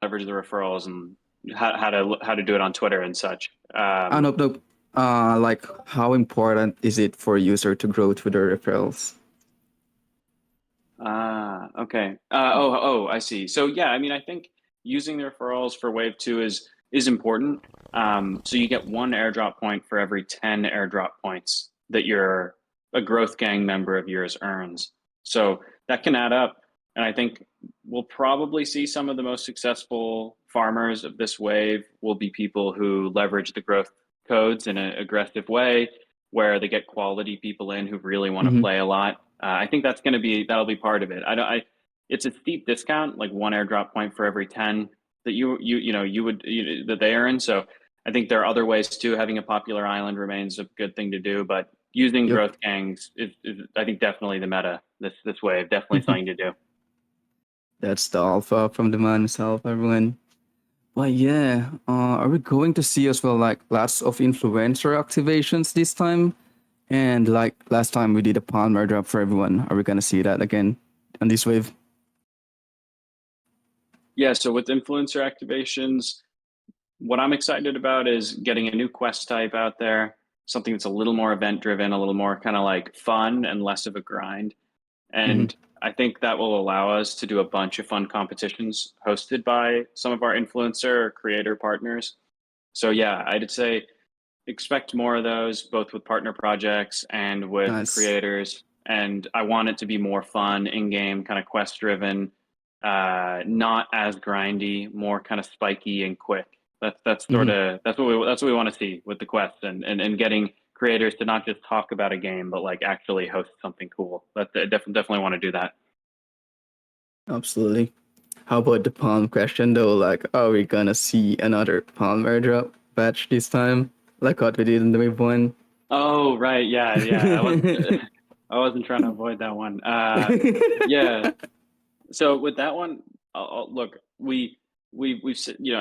leverage the referrals and how to do it on Twitter and such. Nope, nope. Like how important is it for a user to grow Twitter referrals? Okay. I see. So yeah, I mean, I think using the referrals for Wave 2 is important. So you get one airdrop point for every 10 airdrop points that a growth gang member of yours earns. So that can add up. And I think we'll probably see some of the most successful farmers of this wave will be people who leverage the growth codes in an aggressive way, where they get quality people in who really want to Mm-hmm. play a lot. I think that'll be part of it. It's a steep discount, like one airdrop point for every 10 that that they earn. So I think there are other ways too. Having a popular island remains a good thing to do, but using Yep. growth gangs is I think definitely the meta this wave. Definitely something to do. That's the alpha from the man himself, everyone. But yeah, are we going to see as well like lots of influencer activations this time? And like last time we did a palm airdrop for everyone, are we gonna see that again on this wave? Yeah. So with influencer activations, what I'm excited about is getting a new quest type out there, something that's a little more event driven, a little more kind of like fun and less of a grind. Mm-hmm. And I think that will allow us to do a bunch of fun competitions hosted by some of our influencer or creator partners. So yeah, I'd say expect more of those, both with partner projects and with Nice. creators. And I want it to be more fun, in-game, kind of quest driven, not as grindy, more kind of spiky and quick. Mm-hmm. That's what we want to see with the quest and getting creators to not just talk about a game, but like actually host something cool. Definitely want to do that. Absolutely. How about the palm question though? Like, are we gonna see another palm airdrop batch this time? Like what we did in the wave one? Oh, right. Yeah. I wasn't trying to avoid that one. Yeah. So with that one, look, I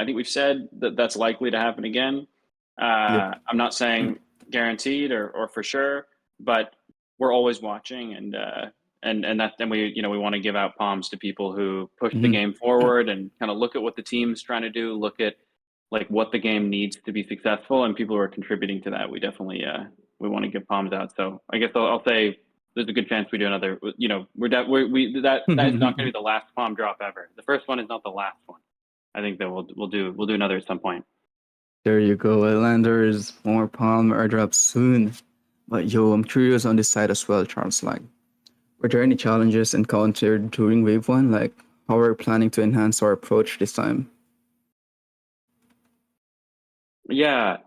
think we've said that that's likely to happen again. Yep. I'm not saying guaranteed or for sure, but we're always watching and we want to give out palms to people who push the Mm-hmm. game forward and kind of look at what the team's trying to do, look at like what the game needs to be successful, and people who are contributing to that. We definitely we want to give palms out. So I guess I'll say there's a good chance we do another. That is not going to be the last palm drop ever. The first one is not the last one. I think that we'll do another at some point. There you go, Landers. More palm airdrops soon. But yo, I'm curious on this side as well, Charles. Like, were there any challenges encountered during wave one? Like, how are we planning to enhance our approach this time? Yeah.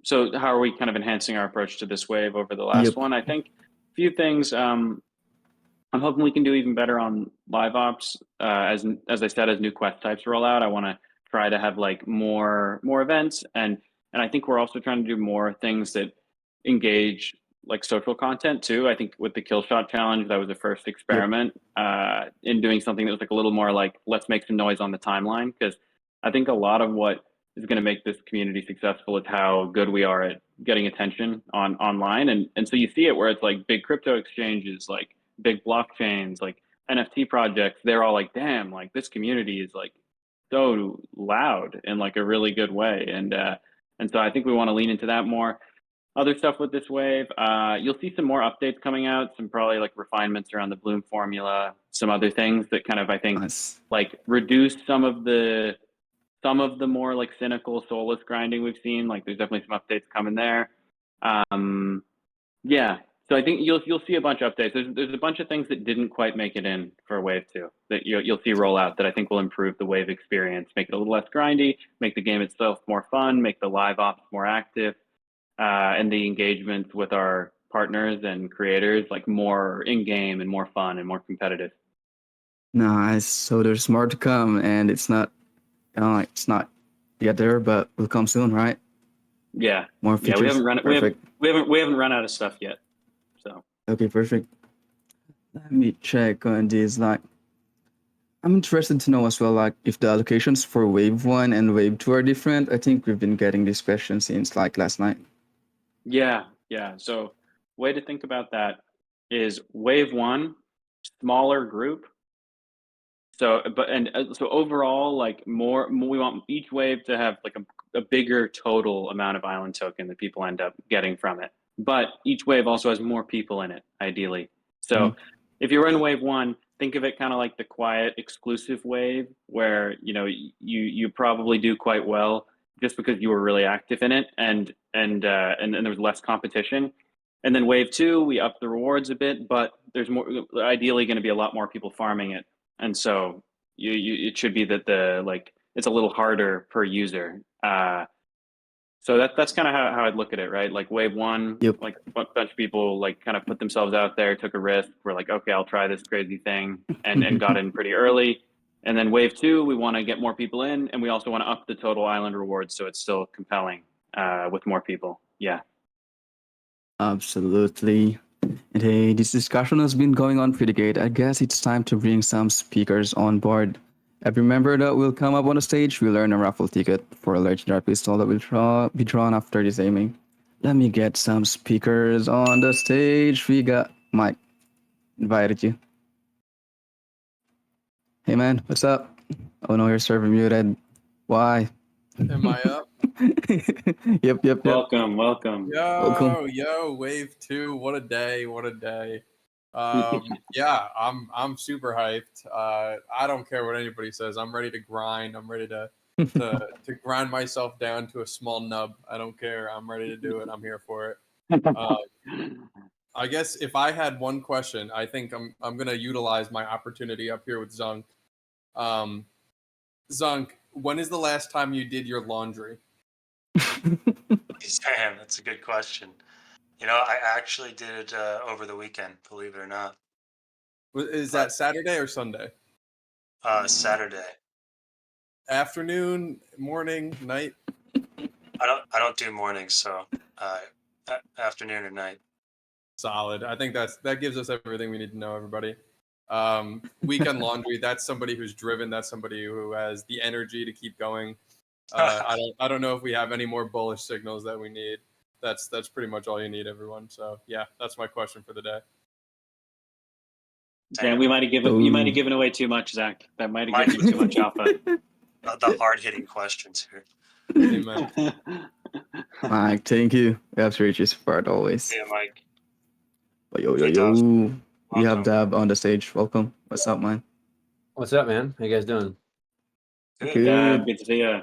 So how are we kind of enhancing our approach to this wave over the last Yep. one? I think a few things. I'm hoping we can do even better on live ops. As I said, as new quest types roll out, I want to try to have like more events, and I think we're also trying to do more things that engage like social content too. I think with the kill shot challenge, that was the first Yep. experiment in doing something that was like a little more like let's make some noise on the timeline, because I think a lot of what is going to make this community successful is how good we are at getting attention online, and so you see it where it's like big crypto exchanges, like big blockchains, like NFT projects, they're all like, damn, like this community is like so loud in like a really good way. And so I think we want to lean into that more. Other stuff with this wave, you'll see some more updates coming out, some probably like refinements around the Bloom formula, some other things that kind of I think Nice. like reduce some of the more like cynical soulless grinding we've seen. Like there's definitely some updates coming there. Um, yeah. So I think you'll see a bunch of updates. There's a bunch of things that didn't quite make it in for Wave 2 that you'll see roll out that I think will improve the Wave experience, make it a little less grindy, make the game itself more fun, make the live ops more active, and the engagement with our partners and creators like more in game and more fun and more competitive. Nice. So there's more to come, and it's not yet there, but will come soon, right? Yeah. More Yeah, we features. haven't run it. Perfect. We haven't run out of stuff yet. So Okay, perfect. Let me check on this. Like, I'm interested to know as well, like, if the allocations for Wave 1 and Wave 2 are different. I think we've been getting this question since like last night. yeah. So way to think about that is Wave 1, smaller group, So overall, like we want each wave to have like a bigger total amount of island token that people end up getting from it. But each wave also has more people in it, ideally. So Mm. if you're in wave one, think of it kind of like the quiet, exclusive wave, where you probably do quite well just because you were really active in it, and there was less competition. And then wave two, we up the rewards a bit, but there's more, ideally going to be a lot more people farming it, and so it should be that it's a little harder per user. So that's kind of how I'd look at it, right? Like wave one, Yep. like a bunch of people like kind of put themselves out there, took a risk. We're like, okay, I'll try this crazy thing, and got in pretty early. And then wave two, we want to get more people in, and we also want to up the total island rewards so it's still compelling with more people. Yeah. Absolutely. And hey, this discussion has been going on pretty great. I guess it's time to bring some speakers on board. Every member that will come up on the stage will earn a raffle ticket for a legendary pistol that will be drawn after this aiming. Let me get some speakers on the stage. We got Mike. Invited you. Hey man, what's up? Oh no, your server muted. Why? Am I up? Yep. Welcome. Welcome. Yo, wave two. What a day. What a day. Yeah, I'm super hyped. I don't care what anybody says. I'm ready to grind. I'm ready to grind myself down to a small nub. I don't care. I'm ready to do it. I'm here for it. I guess if I had one question, I think I'm gonna utilize my opportunity up here with Zunk. Zunk, when is the last time you did your laundry? Damn, that's a good question. I actually did it over the weekend, believe it or not. Is that Saturday or Sunday? Saturday. Afternoon, morning, night? I don't do mornings, so afternoon or night. Solid. I think that gives us everything we need to know, everybody. Weekend laundry, that's somebody who's driven, that's somebody who has the energy to keep going. I don't know if we have any more bullish signals that we need. That's pretty much all you need, everyone. So yeah, that's my question for the day. Dan, you might have given away too much, Zach. That might have given you too much alpha. The hard-hitting questions here. Amen. Mike, thank you. That's Rich's support always. Yeah, Mike. But yo. We have Welcome. Dab on the stage. Welcome. What's up, man? What's up, man? How you guys doing? Good. Good to see you.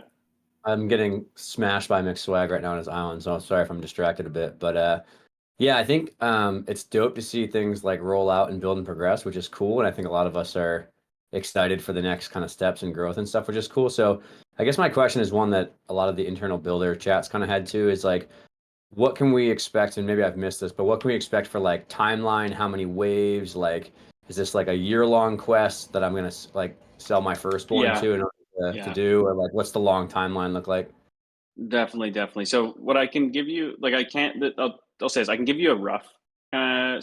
I'm getting smashed by mixed swag right now on his island, so I'm sorry if I'm distracted a bit. But yeah, I think it's dope to see things like roll out and build and progress, which is cool. And I think a lot of us are excited for the next kind of steps and growth and stuff, which is cool. So I guess my question is one that a lot of the internal builder chats kind of had too, is like, what can we expect? And maybe I've missed this, but what can we expect for like timeline? How many waves? Like, is this like a year-long quest that I'm gonna like sell my firstborn to in order to do, or like what's the long timeline look like? Definitely. So what I can give you, like I'll say is I can give you a rough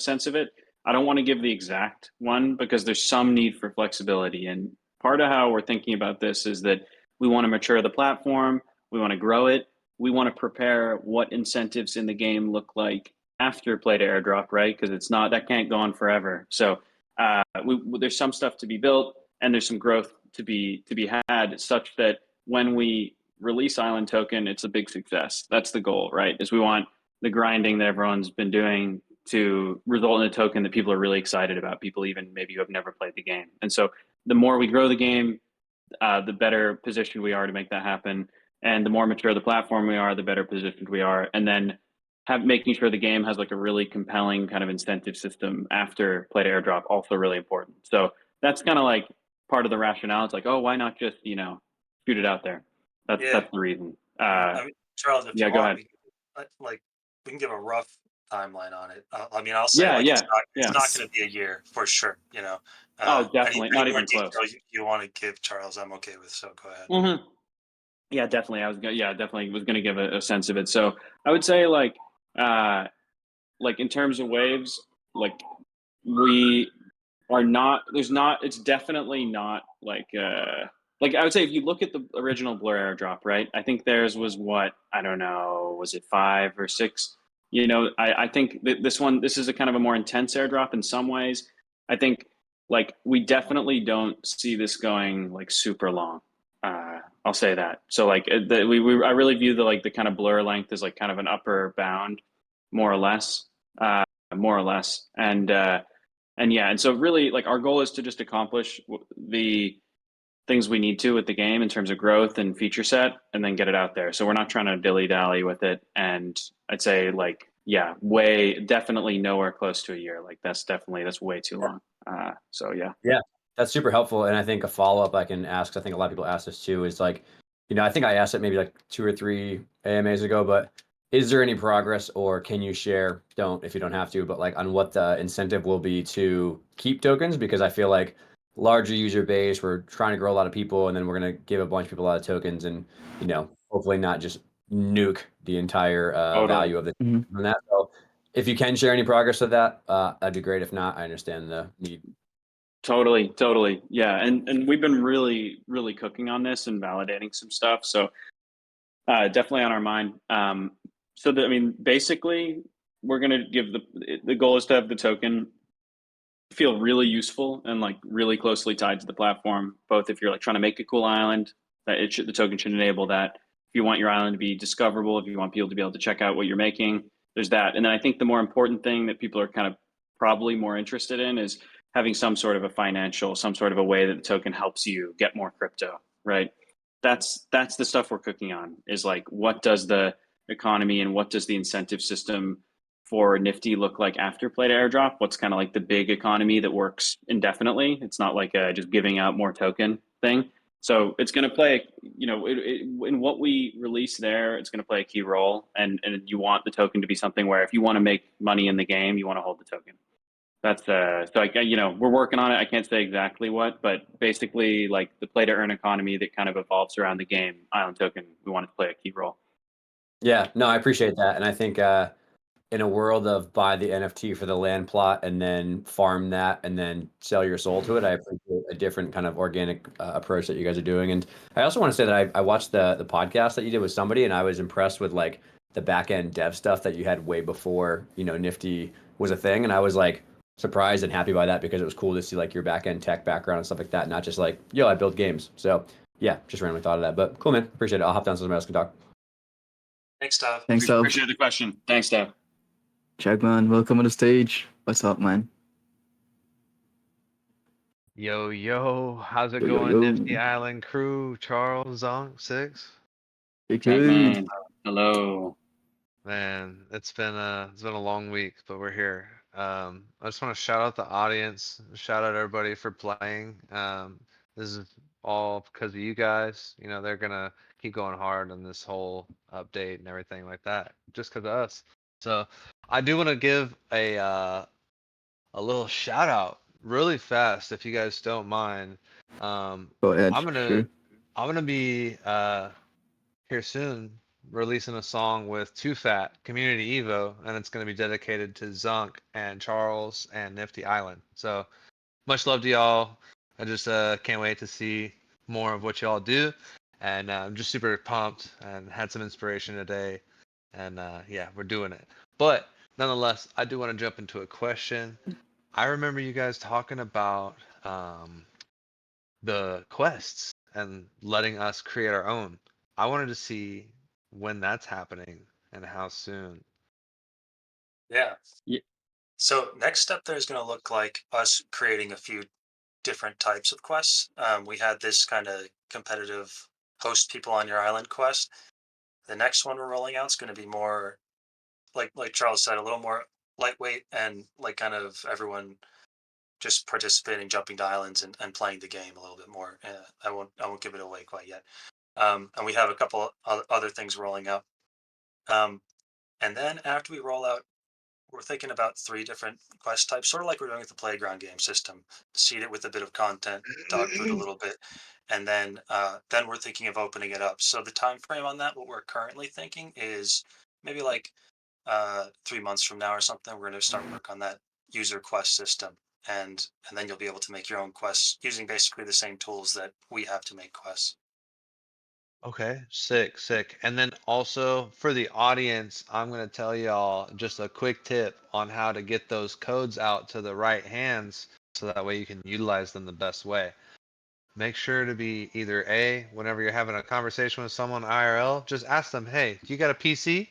sense of it. I don't want to give the exact one because there's some need for flexibility. And part of how we're thinking about this is that we want to mature the platform, we want to grow it, we want to prepare what incentives in the game look like after play to airdrop, right? Because that can't go on forever. So there's some stuff to be built and there's some growth to be had, such that when we release Island Token, it's a big success. That's the goal, right? Is we want the grinding that everyone's been doing to result in a token that people are really excited about, people even maybe who have never played the game. And so the more we grow the game, the better positioned we are to make that happen. And the more mature the platform we are, the better positioned we are. And then making sure the game has like a really compelling kind of incentive system after play to airdrop, also really important. So that's kind of like part of the rationale. It's like, oh, why not just, shoot it out there? That's the reason. I mean, Charles, if you go want, ahead. we can give a rough timeline on it. I mean, I'll say it's not going to be a year for sure. Oh, definitely, any not more even close. details you want to give, Charles, I'm okay with. So go ahead. Mm-hmm. Yeah, definitely. Definitely was going to give a sense of it. So I would say like in terms of waves, like we are not. It's definitely not like I would say if you look at the original Blur airdrop, right? I think theirs was I don't know, was it 5 or 6? I think that this is a kind of a more intense airdrop in some ways. I think like we definitely don't see this going like super long. I'll say that. So like I really view the kind of blur length as like kind of an upper bound, more or less, more or less, and yeah, and so really like our goal is to just accomplish the things we need to with the game in terms of growth and feature set, and then get it out there. So we're not trying to dilly dally with it. And I'd say like, yeah, definitely nowhere close to a year. Like that's way too long. So yeah. Yeah, that's super helpful. And I think a follow-up I can ask, 'cause I think a lot of people ask this too, is like, I think I asked it maybe like 2 or 3 AMAs ago, but is there any progress, or can you share, don't if you don't have to, but like on what the incentive will be to keep tokens? Because I feel like larger user base, we're trying to grow a lot of people, and then we're going to give a bunch of people a lot of tokens, and hopefully not just nuke the entire Totally. value of the from that. So if you can share any progress with that, that'd be great. If not, I understand the need. Totally. Yeah. And we've been really, really cooking on this and validating some stuff. So definitely on our mind. Basically we're going to give the goal is to have the token feel really useful and like really closely tied to the platform. Both if you're like trying to make a cool island, the token should enable that. If you want your island to be discoverable, if you want people to be able to check out what you're making, there's that. And then I think the more important thing that people are kind of probably more interested in is having some sort of a way that the token helps you get more crypto, right? That's the stuff we're cooking on, is like, what does the economy and what does the incentive system for Nifty look like after play to airdrop? What's kind of like the big economy that works indefinitely? It's not like just giving out more token thing. So it's going to play, in what we release there, it's going to play a key role. And you want the token to be something where if you want to make money in the game, you want to hold the token. That's we're working on it. I can't say exactly what, but basically like the play to earn economy that kind of evolves around the game island token, we want it to play a key role. Yeah, no, I appreciate that. And I think in a world of buy the NFT for the land plot and then farm that and then sell your soul to it, I appreciate a different kind of organic approach that you guys are doing. And I also want to say that I watched the podcast that you did with somebody, and I was impressed with like the back end dev stuff that you had way before, Nifty was a thing. And I was like surprised and happy by that, because it was cool to see like your back end tech background and stuff like that, not just like, yo, I build games. So yeah, just randomly thought of that. But cool, man. Appreciate it. I'll hop down so somebody else can talk. Thanks, Tav. Thanks, Tav. Appreciate the question. Thanks, Tav. Jackman, welcome on the stage. What's up, man? Yo, how's it Yo, yo, going, yo. Nifty Island crew? Charles, Zonk, Six? Hey, Man, hello. Man, it's been a long week, but we're here. I just want to shout out the audience, shout out everybody for playing. This is all because of you guys. They're gonna keep going hard on this whole update and everything like that, just because of us. So I do want to give a little shout out really fast, if you guys don't mind. Go ahead. I'm gonna Sure. I'm gonna be here soon releasing a song with Too Fat Community Evo, and it's gonna be dedicated to Zunk and Charles and Nifty Island. So much love to y'all. I just can't wait to see more of what y'all do, and I'm just super pumped and had some inspiration today, and yeah, we're doing it. But nonetheless, I do want to jump into a question. I remember you guys talking about the quests and letting us create our own. I wanted to see when that's happening and how soon. Yeah. Yeah. So next step there's going to look like us creating a few different types of quests. We had this kind of competitive host people on your island quest. The next one we're rolling out is going to be more like Charles said, a little more lightweight and like kind of everyone just participating, jumping to islands and playing the game a little bit more. I won't give it away quite yet. And we have a couple other things rolling out. And then after we roll out, we're thinking about 3 different quest types, sort of like we're doing with the playground game system. Seed it with a bit of content, dog food a little bit, and then we're thinking of opening it up. So the time frame on that, what we're currently thinking is maybe like 3 months from now or something. We're going to start work on that user quest system, and then you'll be able to make your own quests using basically the same tools that we have to make quests. Okay, sick. And then also for the audience, I'm going to tell y'all just a quick tip on how to get those codes out to the right hands so that way you can utilize them the best way. Make sure to be either A, whenever you're having a conversation with someone IRL, just ask them, hey, do you got a PC?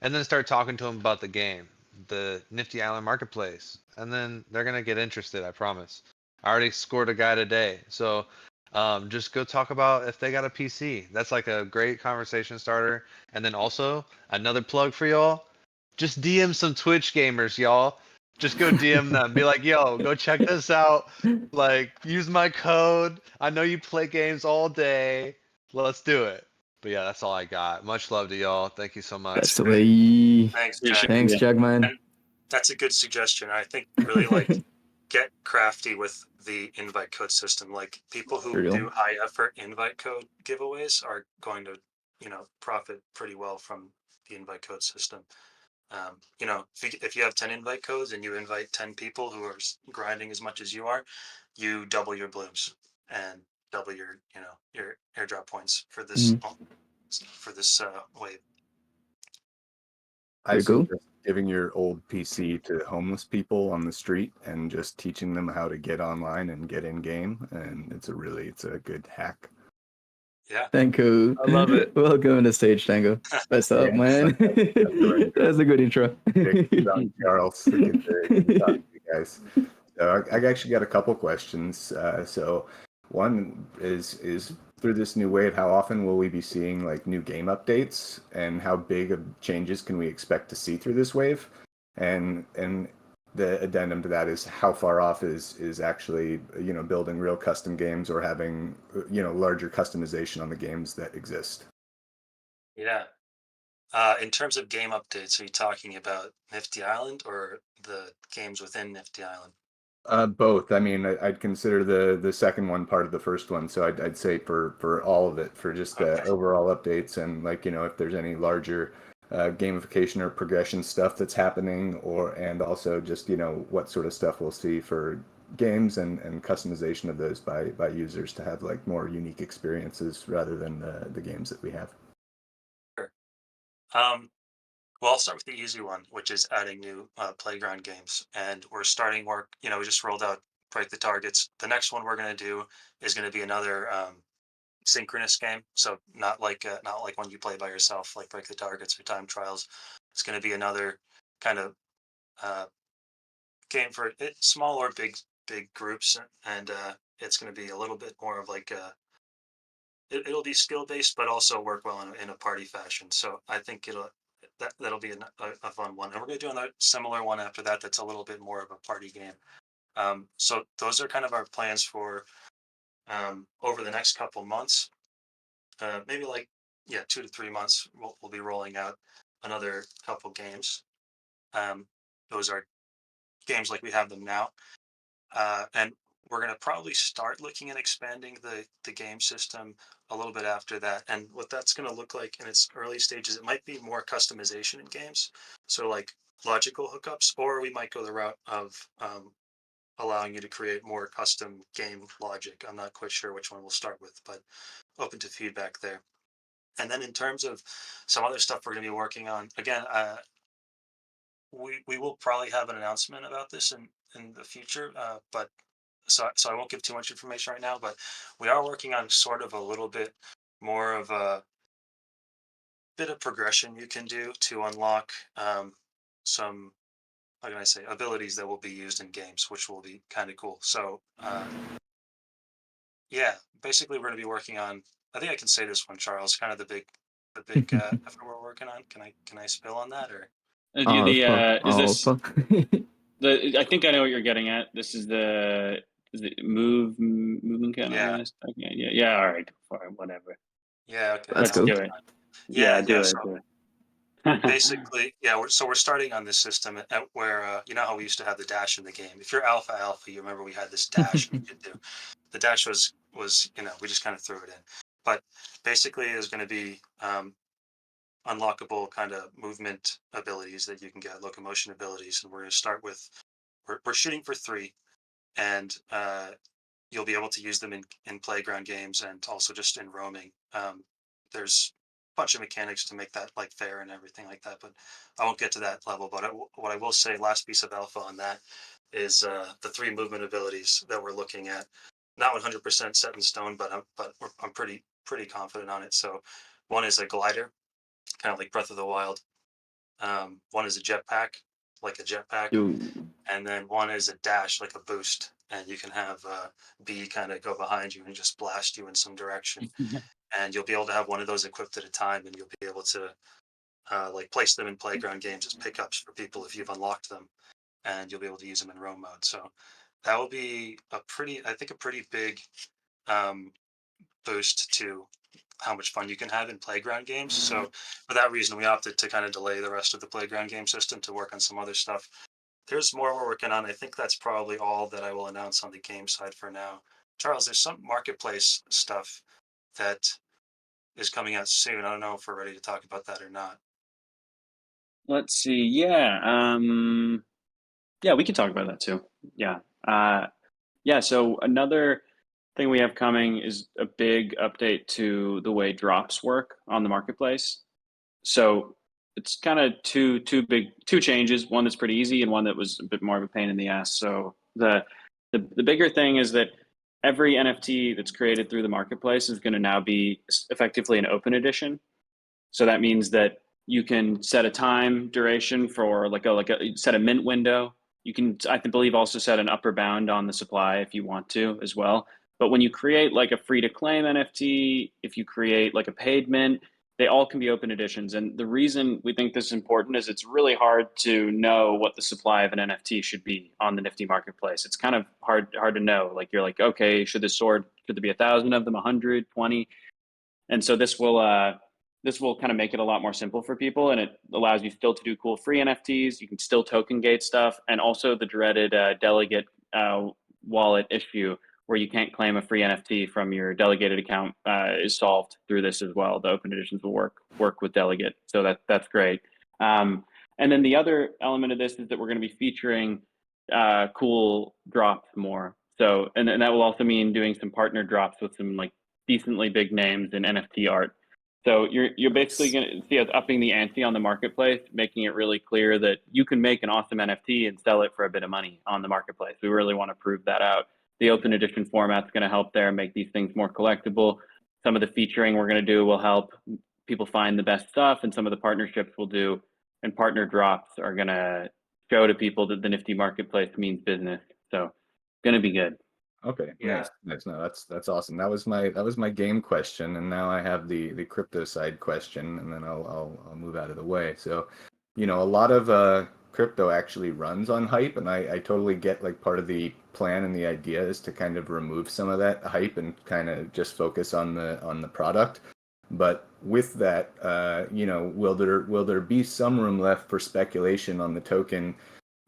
And then start talking to them about the game, the Nifty Island Marketplace. And then they're going to get interested, I promise. I already scored a guy today. So just go talk about if they got a PC. That's like a great conversation starter. And then also, another plug for y'all, just DM some Twitch gamers, y'all. Just go DM them. Be like, yo, go check this out. Like, use my code. I know you play games all day. Let's do it. But yeah, that's all I got. Much love to y'all. Thank you so much. That's the way. Thanks, Appreciate Jack. Thanks, it. Jagman. And that's a good suggestion. I think really like get crafty with the invite code system. Like people who Real. do high effort invite code giveaways are going to, profit pretty well from the invite code system. If you have 10 invite codes and you invite 10 people who are grinding as much as you are, you double your blooms and double your airdrop points for this wave. I Very cool. suggest giving your old PC to homeless people on the street and just teaching them how to get online and get in game, and it's a good hack. Yeah. Thank you. I love it. Welcome to the stage, Tango. What's up, Yeah, man? right. That's a good intro. Charles, good to talk to you guys. So I actually got a couple questions. So one is through this new wave, how often will we be seeing like new game updates, and how big of changes can we expect to see through this wave? And the addendum to that is how far off is actually building real custom games or having larger customization on the games that exist. Yeah. In terms of game updates, are you talking about Nifty Island or the games within Nifty Island? Both. I mean, I'd consider the second one part of the first one. So I'd say for all of it, for just Okay. overall updates, and like if there's any larger gamification or progression stuff that's happening, and also just what sort of stuff we'll see for games and customization of those by users to have like more unique experiences rather than the games that we have. Sure. Well, I'll start with the easy one, which is adding new playground games. And we're starting work. We just rolled out Break the Targets. The next one we're going to do is going to be another synchronous game. So not like one you play by yourself, like Break the Targets or Time Trials. It's going to be another kind of game for small or big groups, and it's going to be a little bit more of like it'll be skill based, but also work well in a party fashion. So I think that'll be a fun one, and we're going to do another similar one after that. That's a little bit more of a party game. So those are kind of our plans for over the next couple months. Maybe 2 to 3 months. We'll be rolling out another couple games. Those are games like we have them now, and we're going to probably start looking at expanding the game system a little bit after that. And what that's going to look like in its early stages, it might be more customization in games, so like logical hookups, or we might go the route of allowing you to create more custom game logic. I'm not quite sure which one we'll start with, but open to feedback there. And then in terms of some other stuff we're going to be working on, again, we will probably have an announcement about this in the future, but so I won't give too much information right now, but we are working on sort of a little bit more of a bit of progression you can do to unlock some, how can I say, abilities that will be used in games, which will be kind of cool. So yeah, basically we're going to be working on, I think I can say this one, Charles, kind of the big effort we're working on. Can I spill on that, or? Is this Alpha. I think I know what you're getting at. This is the movement kind Yeah. of stuff? Yeah. All right, fine, whatever. Yeah, okay. Let's Let's go. do it. Yeah, Do it. so Do it. basically, yeah, we're starting on this system where you know how we used to have the dash in the game. If you're alpha, you remember we had this dash we could do. The dash was we just kind of threw it in. But basically, there's going to be unlockable kind of movement abilities that you can get, locomotion abilities, and we're going to start with we're shooting for 3, and you'll be able to use them in playground games and also just in roaming. There's a bunch of mechanics to make that like fair and everything like that, but I won't get to that level. But what I will say, last piece of alpha on that, is the 3 movement abilities that we're looking at. Not 100% set in stone, but I'm pretty confident on it. So one is a glider, kind of like Breath of the Wild. One is a jetpack, like a jetpack, Ooh. and then one is a dash, like a boost. And you can have B kind of go behind you and just blast you in some direction. And you'll be able to have one of those equipped at a time, and you'll be able to like place them in playground games as pickups for people if you've unlocked them, and you'll be able to use them in roam mode. So that will be I think a pretty big um, boost to how much fun you can have in playground games. So for that reason, we opted to kind of delay the rest of the playground game system to work on some other stuff. There's more we're working on. I think that's probably all that I will announce on the game side for now. Charles, there's some marketplace stuff that is coming out soon. I don't know if we're ready to talk about that or not. Let's see. Yeah, we can talk about that too. Yeah. Yeah. So another thing we have coming is a big update to the way drops work on the marketplace. So it's kind of two changes. One that's pretty easy, and one that was a bit more of a pain in the ass. So the bigger thing is that every NFT that's created through the marketplace is going to now be effectively an open edition. So that means that you can set a time duration for like a set a mint window. You can, I believe, also set an upper bound on the supply if you want to as well. But when you create like a free to claim NFT, if you create like a paid mint, they all can be open editions. And the reason we think this is important is it's really hard to know what the supply of an NFT should be on the Nifty marketplace. It's kind of hard to know. Like you're like, okay, should there be 1,000 of them, 100, 20? And so this will kind of make it a lot more simple for people, and it allows you still to do cool free NFTs. You can still token gate stuff, and also the dreaded delegate wallet issue where you can't claim a free NFT from your delegated account is solved through this as well. The open editions will work with delegate, so that's great. And then the other element of this is that we're going to be featuring cool drops more. So, and that will also mean doing some partner drops with some like decently big names in NFT art. So you're basically going to see us upping the ante on the marketplace, making it really clear that you can make an awesome NFT and sell it for a bit of money on the marketplace. We really want to prove that out. The open edition format's going to help there, make these things more collectible. Some of the featuring we're going to do will help people find the best stuff, and some of the partnerships we'll do and partner drops are going to show to people that the Nifty marketplace means business. So it's going to be good. Okay, Yeah. nice. No, that's awesome. That was my game question, and now I have the crypto side question, and then I'll move out of the way. So, a lot of crypto actually runs on hype, and I totally get like part of the plan and the idea is to kind of remove some of that hype and kind of just focus on the product. But with that, will there be some room left for speculation on the token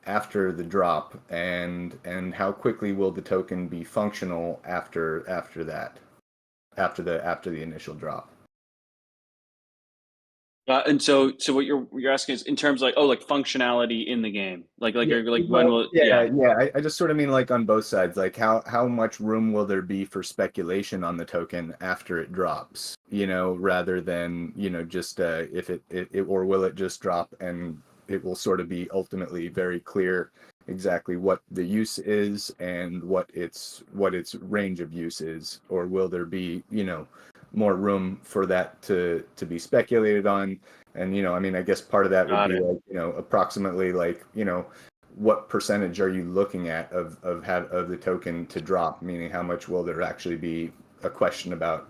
after the drop, and how quickly will the token be functional after the initial drop? And so what you're asking is in terms of like functionality in the game, like Yeah, when will I just sort of mean like on both sides, like how much room will there be for speculation on the token after it drops, rather than just if it or will it just drop and it will sort of be ultimately very clear exactly what the use is and what its range of use is, or will there be more room for that to be speculated on? And I guess part of that would Got be it. like approximately like what percentage are you looking at of the token to drop, meaning how much will there actually be a question about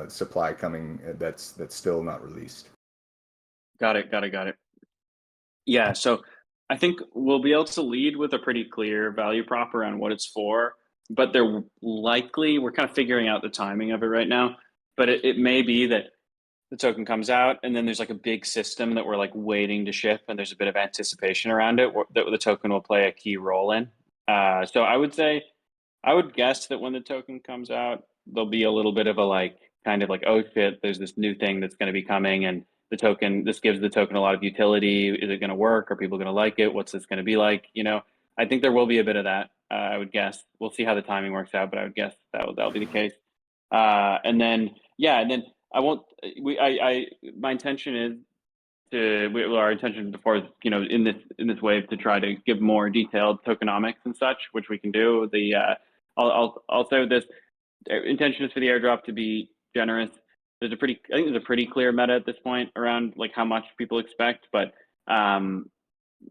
supply coming that's still not released? Got it. Yeah, so I think we'll be able to lead with a pretty clear value prop around what it's for, but we're kind of figuring out the timing of it right now. But it may be that the token comes out and then there's like a big system that we're like waiting to ship, and there's a bit of anticipation around it that the token will play a key role in. So I would guess that when the token comes out, there'll be a little bit of a like kind of like, oh shit, there's this new thing that's going to be coming, and this gives the token a lot of utility. Is it going to work? Are people going to like it? What's this going to be like? I think there will be a bit of that. I would guess. We'll see how the timing works out, but I would guess that'll be the case. And then I won't. My intention is our intention before is, in this wave to try to give more detailed tokenomics and such, which we can do. I'll say with this, intention is for the airdrop to be generous. I think there's a pretty clear meta at this point around like how much people expect, but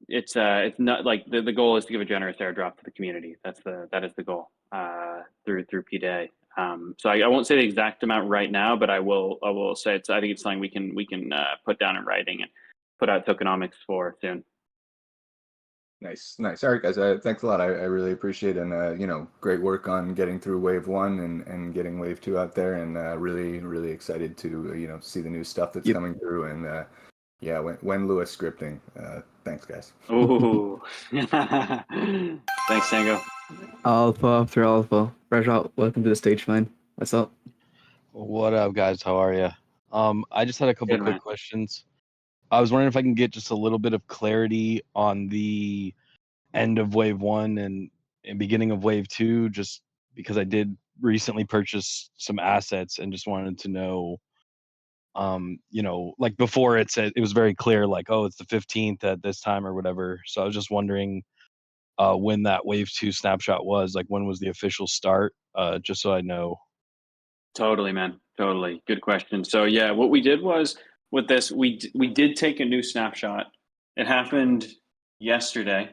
it's not like the goal is to give a generous airdrop to the community. That is the goal through P-Day. So I won't say the exact amount right now, but I will say I think it's something we can put down in writing and put out tokenomics for soon. Nice. All right, guys. Thanks a lot. I really appreciate it. And great work on getting through wave 1 and getting wave 2 out there. And really excited to see the new stuff that's coming through. And yeah, when Lewis scripting. Thanks, guys. Ooh, thanks, Tango. Alpha after Alpha. Fresh out. Welcome to the stage, man. What's up? What up, guys? How are you? I just had a couple Good, quick man. questions. I was wondering if I can get just a little bit of clarity on the end of wave 1 and beginning of wave 2, just because I did recently purchase some assets and just wanted to know, like before it said, it was very clear, like, oh, it's the 15th at this time or whatever. So I was just wondering when that wave 2 snapshot was, like, when was the official start, just so I know. Totally, man. Totally. Good question. So yeah, what we did was with this, we did take a new snapshot. It happened yesterday,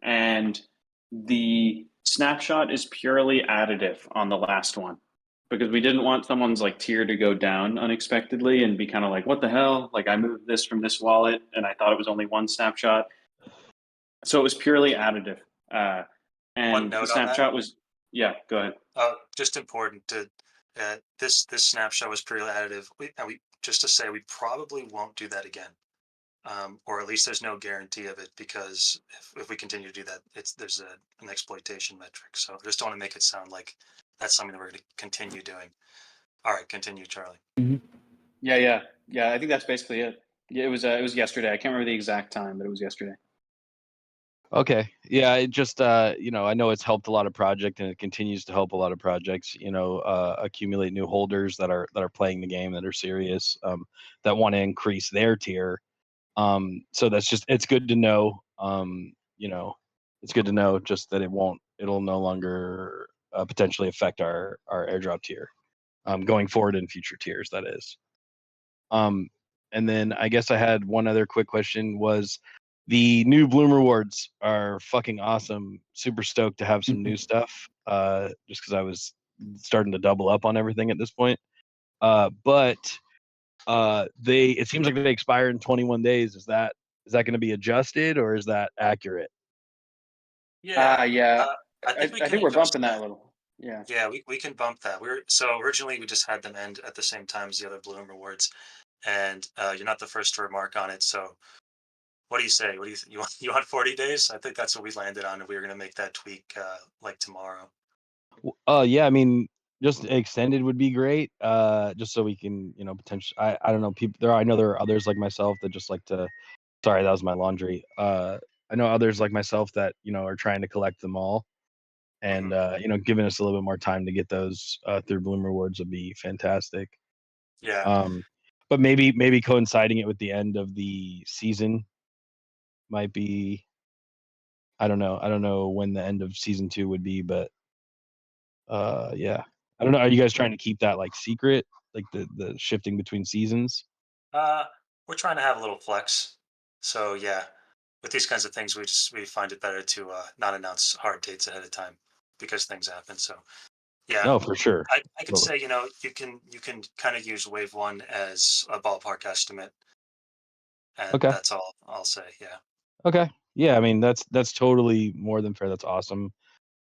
and the snapshot is purely additive on the last one because we didn't want someone's like tier to go down unexpectedly and be kind of like, what the hell? Like I moved this from this wallet and I thought it was only one snapshot. So it was purely additive. And note the on that. snapshot was, yeah, go ahead. Just important to this snapshot was pretty additive. We just to say we probably won't do that again, or at least there's no guarantee of it because if we continue to do that, there's an exploitation metric. So I just don't want to make it sound like that's something that we're going to continue doing. All right, continue, Charlie. Yeah. I think that's basically it. Yeah, it was yesterday. I can't remember the exact time, but it was yesterday. Okay. Yeah, it just I know it's helped a lot of projects and it continues to help a lot of projects, accumulate new holders that are playing the game, that are serious, that want to increase their tier. So it's good to know, it's good to know just that it'll no longer potentially affect our airdrop tier going forward in future tiers, that is. And then I guess I had one other quick question was, the new Bloom rewards are fucking awesome. Super stoked to have some new stuff. Just because I was starting to double up on everything at this point. But it seems like they expire in 21 days. Is that going to be adjusted or is that accurate? Yeah. I think we're bumping that a little. Yeah. Yeah, we can bump that. So originally we just had them end at the same time as the other Bloom rewards, and you're not the first to remark on it. So what do you say? What do you want 40 days? I think that's what we landed on. If we were going to make that tweak like tomorrow. Yeah, I mean, just extended would be great. Just so we can, potentially, I don't know, I know there are others like myself that just like to. Sorry, that was my laundry. I know others like myself that are trying to collect them all, and giving us a little bit more time to get those through Bloom rewards would be fantastic. Yeah. But maybe coinciding it with the end of the season might be. I don't know when the end of season 2 would be, but yeah. I don't know. Are you guys trying to keep that like secret, like the shifting between seasons? We're trying to have a little flex. So yeah, with these kinds of things, we find it better to not announce hard dates ahead of time because things happen. So yeah, No, for sure. I could say you can kind of use wave 1 as a ballpark estimate, and Okay. that's all I'll say. Yeah. Okay. Yeah, I mean that's totally more than fair. That's awesome.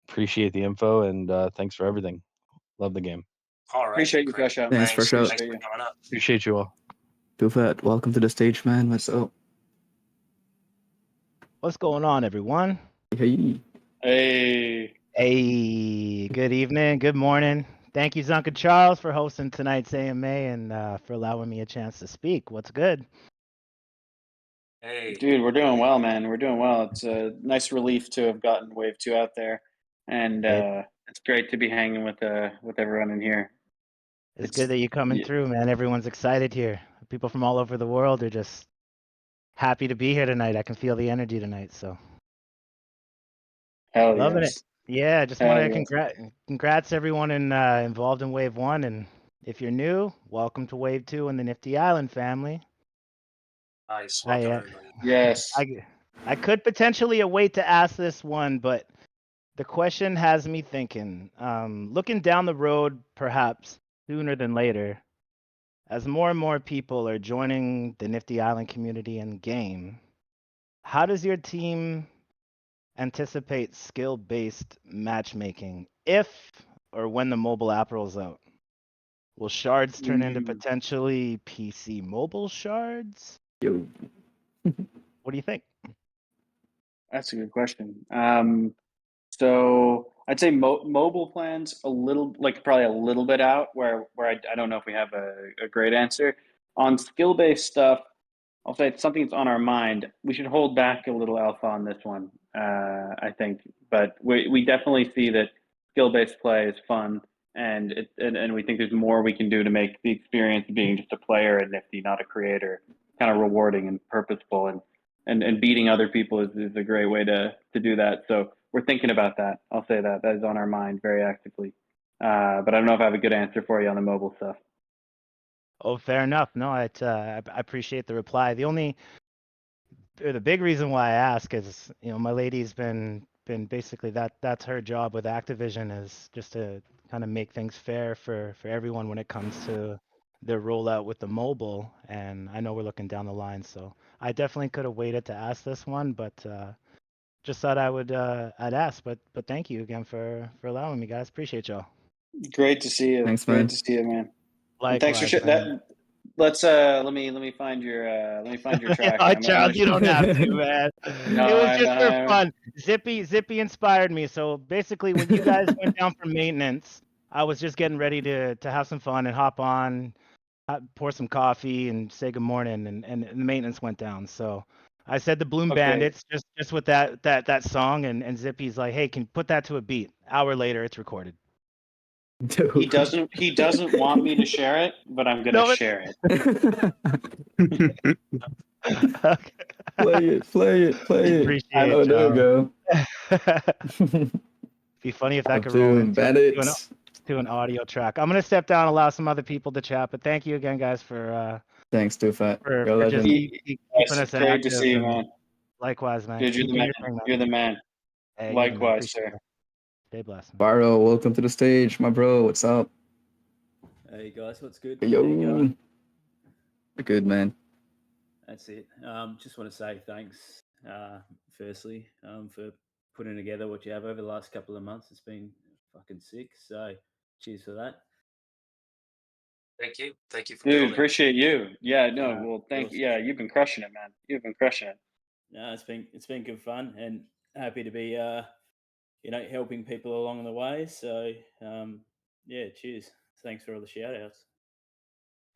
Appreciate the info and thanks for everything. Love the game. All right. Appreciate you, Great. Fresh Out. Thanks, Fresh Out. Thanks for coming up. Appreciate you all. Tufat, welcome to the stage, man. What's up? What's going on, everyone? Hey. Hey. Hey, good evening, good morning. Thank you, Zunk and Charles, for hosting tonight's AMA and for allowing me a chance to speak. What's good? Hey. Dude, we're doing well, man. We're doing well. It's a nice relief to have gotten wave 2 out there, and it's great to be hanging with everyone in here. It's good that you're coming through, man. Everyone's excited here. People from all over the world are just happy to be here tonight. I can feel the energy tonight, so Hell loving it. yes. Yeah, just Hell want to yes. congrats everyone involved in Wave 1, and if you're new, welcome to Wave 2 in the Nifty Island family. Nice. I Welcome, uh, everybody. Yes. I could potentially await to ask this one, but the question has me thinking. Looking down the road, perhaps sooner than later, as more and more people are joining the Nifty Island community and game, how does your team anticipate skill-based matchmaking if or when the mobile app rolls out? Will shards turn into potentially PC mobile shards? Yo. What do you think? That's a good question. So I'd say mobile plans a little, like probably a little bit out where I don't know if we have a great answer. On skill-based stuff, I'll say it's something that's on our mind. We should hold back a little alpha on this one, I think. But we definitely see that skill-based play is fun, and we think there's more we can do to make the experience of being just a player at Nifty, not a creator, kind of rewarding and purposeful. And beating other people is a great way to do that. So we're thinking about that. I'll say that is on our mind very actively. But I don't know if I have a good answer for you on the mobile stuff. Oh, fair enough. No, I appreciate the reply. The big reason why I ask is, my lady's been basically that's her job with Activision, is just to kind of make things fair for everyone when it comes to their rollout with the mobile. And I know we're looking down the line, so I definitely could have waited to ask this one, but just thought I'd ask. But thank you again for allowing me, guys. Appreciate y'all. Great to see you. Thanks, Great man. to see you, man. And thanks for Likewise, shit. man. That let's let me find your track. Oh, I'm gonna Charles, you don't have to, man. no, It was I'm just for fun. Zippy inspired me. So basically, when you guys went down for maintenance, I was just getting ready to have some fun and hop on, pour some coffee, and say good morning. And the maintenance went down. So I said the Bloom okay. Bandits just with that song, and Zippy's like, hey, can you put that to a beat? Hour later, it's recorded. He doesn't want me to share it, but I'm gonna No, share it. okay. Play it. Appreciate Oh, it, there you Charles. go. Be funny if that Up could roll to into bandits. an audio track. I'm gonna step down and allow some other people to chat, but thank you again, guys, for Thanks, Too Fat. for You're a for just legend. keeping Yes, us great to active. see you, And man. likewise, man. Dude, you're Keep the doing man. your thing, man. You're the man. Hey, you're the man. Likewise, Appreciate sir. it. Stay blessed, man. Baro, welcome to the stage, my bro. What's up? Hey guys, what's good? Yo. How you going? Good, man. That's it. Just want to say thanks, firstly, for putting together what you have over the last couple of months. It's been fucking sick. So, cheers for that. Thank you. Thank you for Dude, building. appreciate you. Yeah, no, No, well, of thank course. you. Yeah, you've been crushing it, man. You've been crushing it. No, it's been good fun and happy to be helping people along the way. So, yeah, cheers. Thanks for all the shout outs.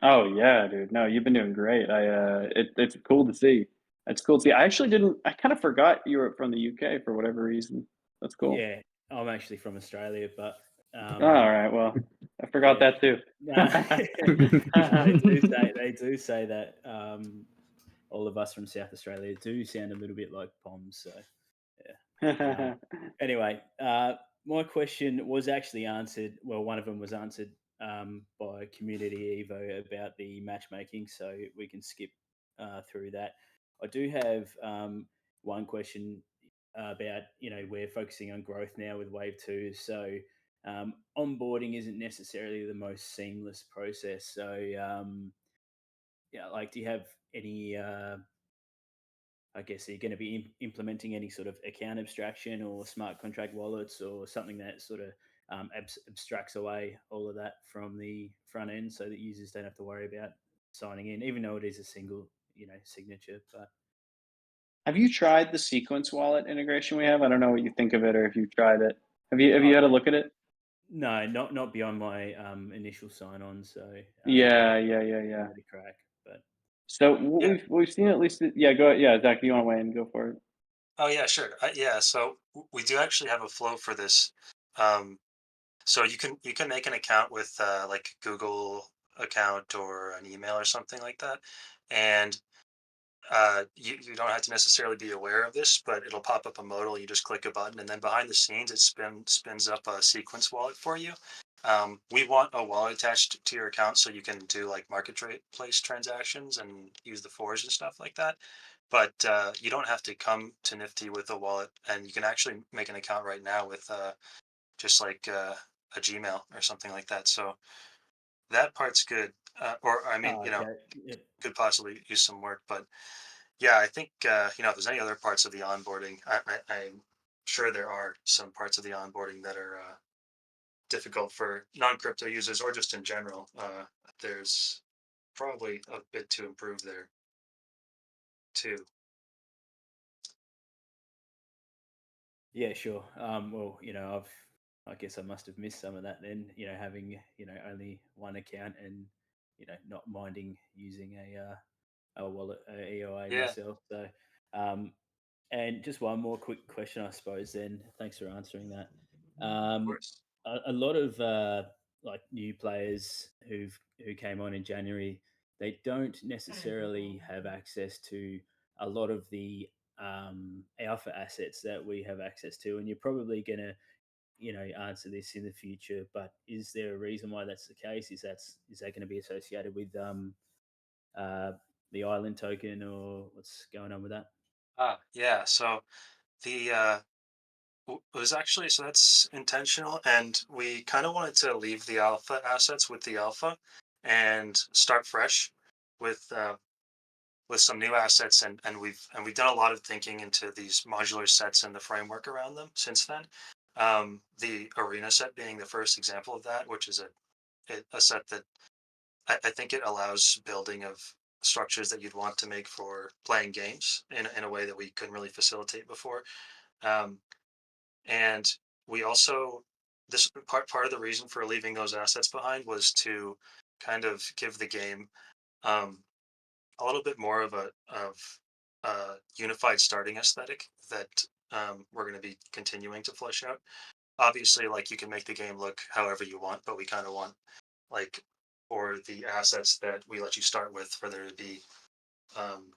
Oh yeah, dude. No, you've been doing great. It's cool to see. It's cool to see. I kind of forgot you were from the UK for whatever reason. That's cool. Yeah, I'm actually from Australia, but All right. Well, I forgot yeah. that too. They do say that all of us from South Australia do sound a little bit like Poms. So, yeah. Anyway, my question was actually answered. Well, one of them was answered by Community Evo about the matchmaking, so we can skip through that. I do have one question about, we're focusing on growth now with Wave 2. So onboarding isn't necessarily the most seamless process. So, yeah, like, do you have any I guess, are you going to be implementing any sort of account abstraction or smart contract wallets or something that sort of abstracts away all of that from the front end so that users don't have to worry about signing in, even though it is a single, signature. But Have you tried the Sequence wallet integration we have? I don't know what you think of it or if you've tried it. Have you had a look at it? no, not beyond my initial sign on. So Yeah. really crack. But So what Yeah. we've seen at least. Yeah, go. Yeah, Zach, you want to weigh in? Go for it. Oh yeah, sure. Yeah. So we do actually have a flow for this. So you can make an account with like Google account or an email or something like that, and you don't have to necessarily be aware of this, but it'll pop up a modal. You just click a button, and then behind the scenes, it spins up a sequence wallet for you. We want a wallet attached to your account so you can do like marketplace transactions and use the forge and stuff like that. But you don't have to come to Nifty with a wallet, and you can actually make an account right now with just like a Gmail or something like that. So that part's good. Or I mean, Oh, you know, okay. Yep. could possibly use some work, but yeah, I think you know, if there's any other parts of the onboarding, I'm sure there are some parts of the onboarding that are difficult for non-crypto users or just in general. There's probably a bit to improve there too. Yeah, sure. Well, I guess I must have missed some of that then. Having only one account and not minding using a wallet, a EOA Yeah, myself. So, um, and just one more quick question, I suppose. Then, thanks for answering that. of Um, course. a lot of like new players who came on in January, they don't necessarily have access to a lot of the alpha assets that we have access to, and you're probably gonna answer this in the future. But is there a reason why that's the case? Is that going to be associated with uh, the island token, or what's going on with that? Yeah. So the it was actually, so that's intentional, and we kind of wanted to leave the alpha assets with the alpha and start fresh with some new assets, and we've done a lot of thinking into these modular sets and the framework around them since then. The arena set being the first example of that, which is a set that I think it allows building of structures that you'd want to make for playing games in a way that we couldn't really facilitate before. Um, and we also, this part of the reason for leaving those assets behind was to kind of give the game um, a little bit more of a unified starting aesthetic that we're going to be continuing to flesh out. Obviously, like, you can make the game look however you want, but we kind of want, like, for the assets that we let you start with, for there to be um,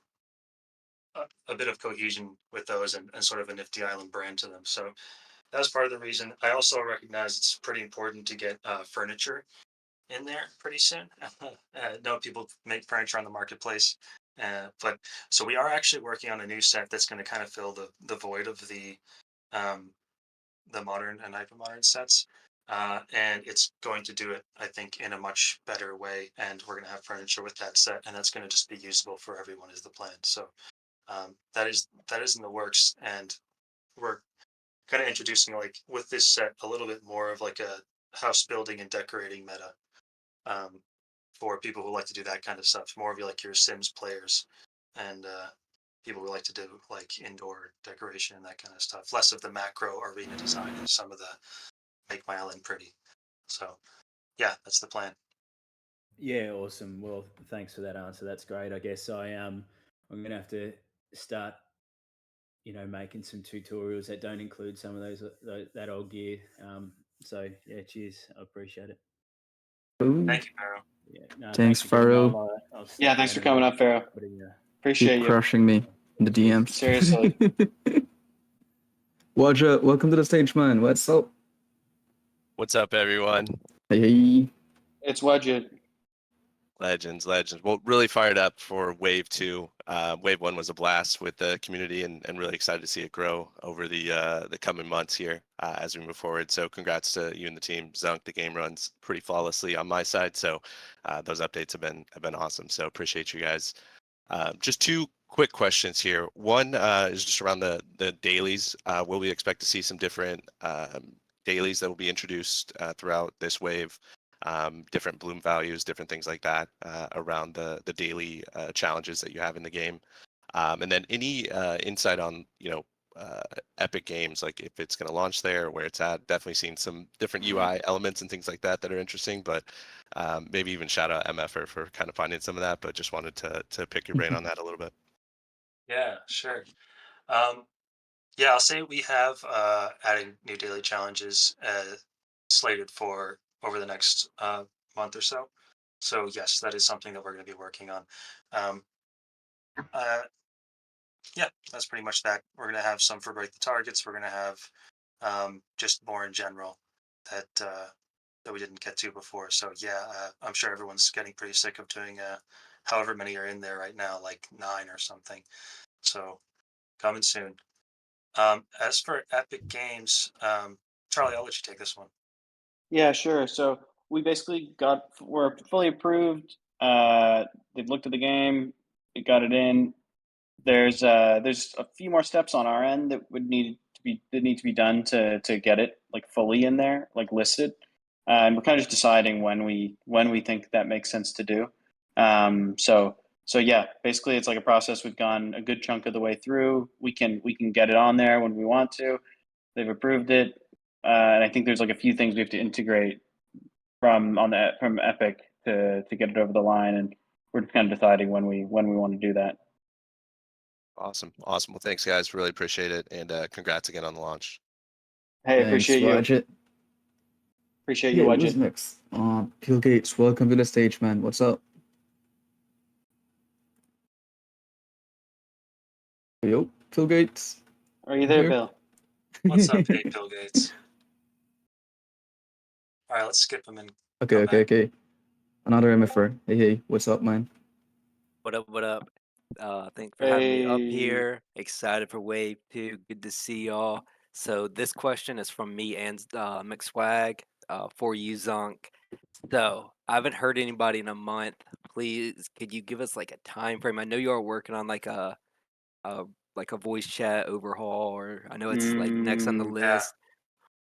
a bit of cohesion with those, and sort of a Nifty Island brand to them. So that's part of the reason. I also recognize it's pretty important to get furniture in there pretty soon. No, people make furniture on the marketplace, but so we are actually working on a new set that's going to kind of fill the void of um, the modern and hyper modern sets. And it's going to do it, I think, in a much better way. And we're going to have furniture with that set, and that's going to just be usable for everyone, is the plan. So that is in the works, and we're kind of introducing, like, with this set, a little bit more of like a house building and decorating meta, um, for people who like to do that kind of stuff. More of like your Sims players, and people who like to do like indoor decoration and that kind of stuff. Less of the macro arena design and some of the make my island pretty. So yeah, that's the plan. Yeah, awesome. Well, thanks for that answer. That's great. I guess I'm gonna have to start making some tutorials that don't include some of that old gear. So yeah, cheers. I appreciate it. Ooh, Thank you, Pharaoh. Yeah, no, thanks, thanks again. Pharaoh. I'll Yeah, step thanks down for and coming up, Pharaoh. but, Keep Appreciate you. crushing me in the cheers. DMs. Seriously. Roger, welcome to the stage, man. What's up? What's up, everyone? Hey, hey. It's Wedget. Legends. Well, really fired up for Wave 2. Wave 1 was a blast with the community, and really excited to see it grow over the coming months here as we move forward. So congrats to you and the team. Zunk, the game runs pretty flawlessly on my side. So those updates have been awesome. So appreciate you guys. Just two quick questions here. One is just around the dailies. Will we expect to see some different dailies that will be introduced throughout this wave? Different bloom values, different things like that around the daily challenges that you have in the game. And then any insight on Epic Games, like if it's going to launch there, where it's at. Definitely seen some different UI elements and things like that that are interesting, but maybe even shout out MF for kind of finding some of that. But just wanted to pick your brain on that a little bit. Yeah, sure. Um, yeah, I'll say we have adding new daily challenges slated for over the next month or so. So yes, that is something that we're going to be working on. Um, Yeah, that's pretty much that. We're gonna have some for break the targets. We're gonna have just more in general that that we didn't get to before. So yeah, I'm sure everyone's getting pretty sick of doing however many are in there right now, like 9 or something. So coming soon. As for Epic Games, Charlie, I'll let you take this one. Yeah, sure. So we basically we're fully approved. They've looked at the game, it got it in. There's a few more steps on our end that need to be done to get it like fully in there, like listed. And we're kind of just deciding when we think that makes sense to do. So yeah, basically it's like a process. We've gone a good chunk of the way through. We can get it on there when we want to. They've approved it, and I think there's like a few things we have to integrate from Epic to get it over the line, and we're just kind of deciding when we want to do that. Awesome. Awesome. Well, thanks, guys. Really appreciate it. And congrats again on the launch. Hey, Thanks, appreciate you. Wadjet. Appreciate Yeah, you, who's Wadjet. next? Bill Gates, welcome to the stage, man. What's up? Yo, Bill Gates. Are you there, Here? Bill? What's up, hey Bill Gates? All right, let's skip him and Okay, come okay, back. okay. Another MFR. Hey, hey, what's up, man? What up? What up? Thanks for having me up Hey. here. Excited for Wave 2. Good to see y'all. So this question is from me and McSwag for you, Zunk. So I haven't heard anybody in a month. Please, could you give us like a time frame? I know you are working on a like a voice chat overhaul, or I know it's like next on the Mm, Yeah, list.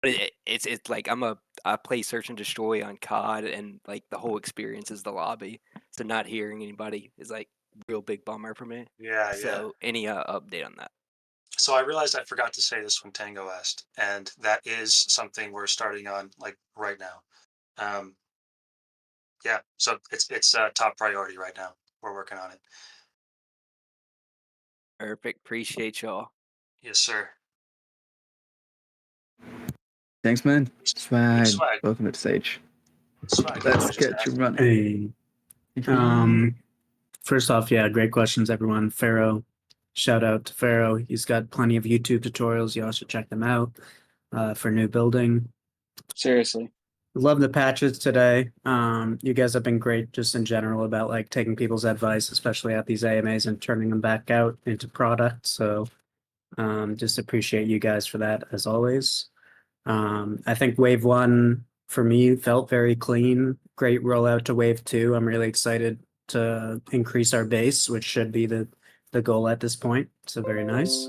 But it's like I play Search and Destroy on COD, and like the whole experience is the lobby. So not hearing anybody is like real big bummer for me. yeah. So any update on that? So I realized I forgot to say this when Tango asked, and that is something we're starting on like right now. Um, yeah, so it's top priority right now. We're working on it. Perfect. Appreciate y'all. Yes, sir. Thanks, man. Big Swag, swag, welcome to the stage. swag. I Let's was just get you asking. running. Hey, first off, yeah, great questions, everyone. Pharaoh, shout out to Pharaoh. He's got plenty of YouTube tutorials. You also check them out for new building. seriously. Love the patches today. You guys have been great just in general about like taking people's advice, especially at these AMAs and turning them back out into product. So just appreciate you guys for that as always. I think wave 1 for me felt very clean. Great rollout to wave 2. I'm really excited to increase our base, which should be the goal at this point. So very nice.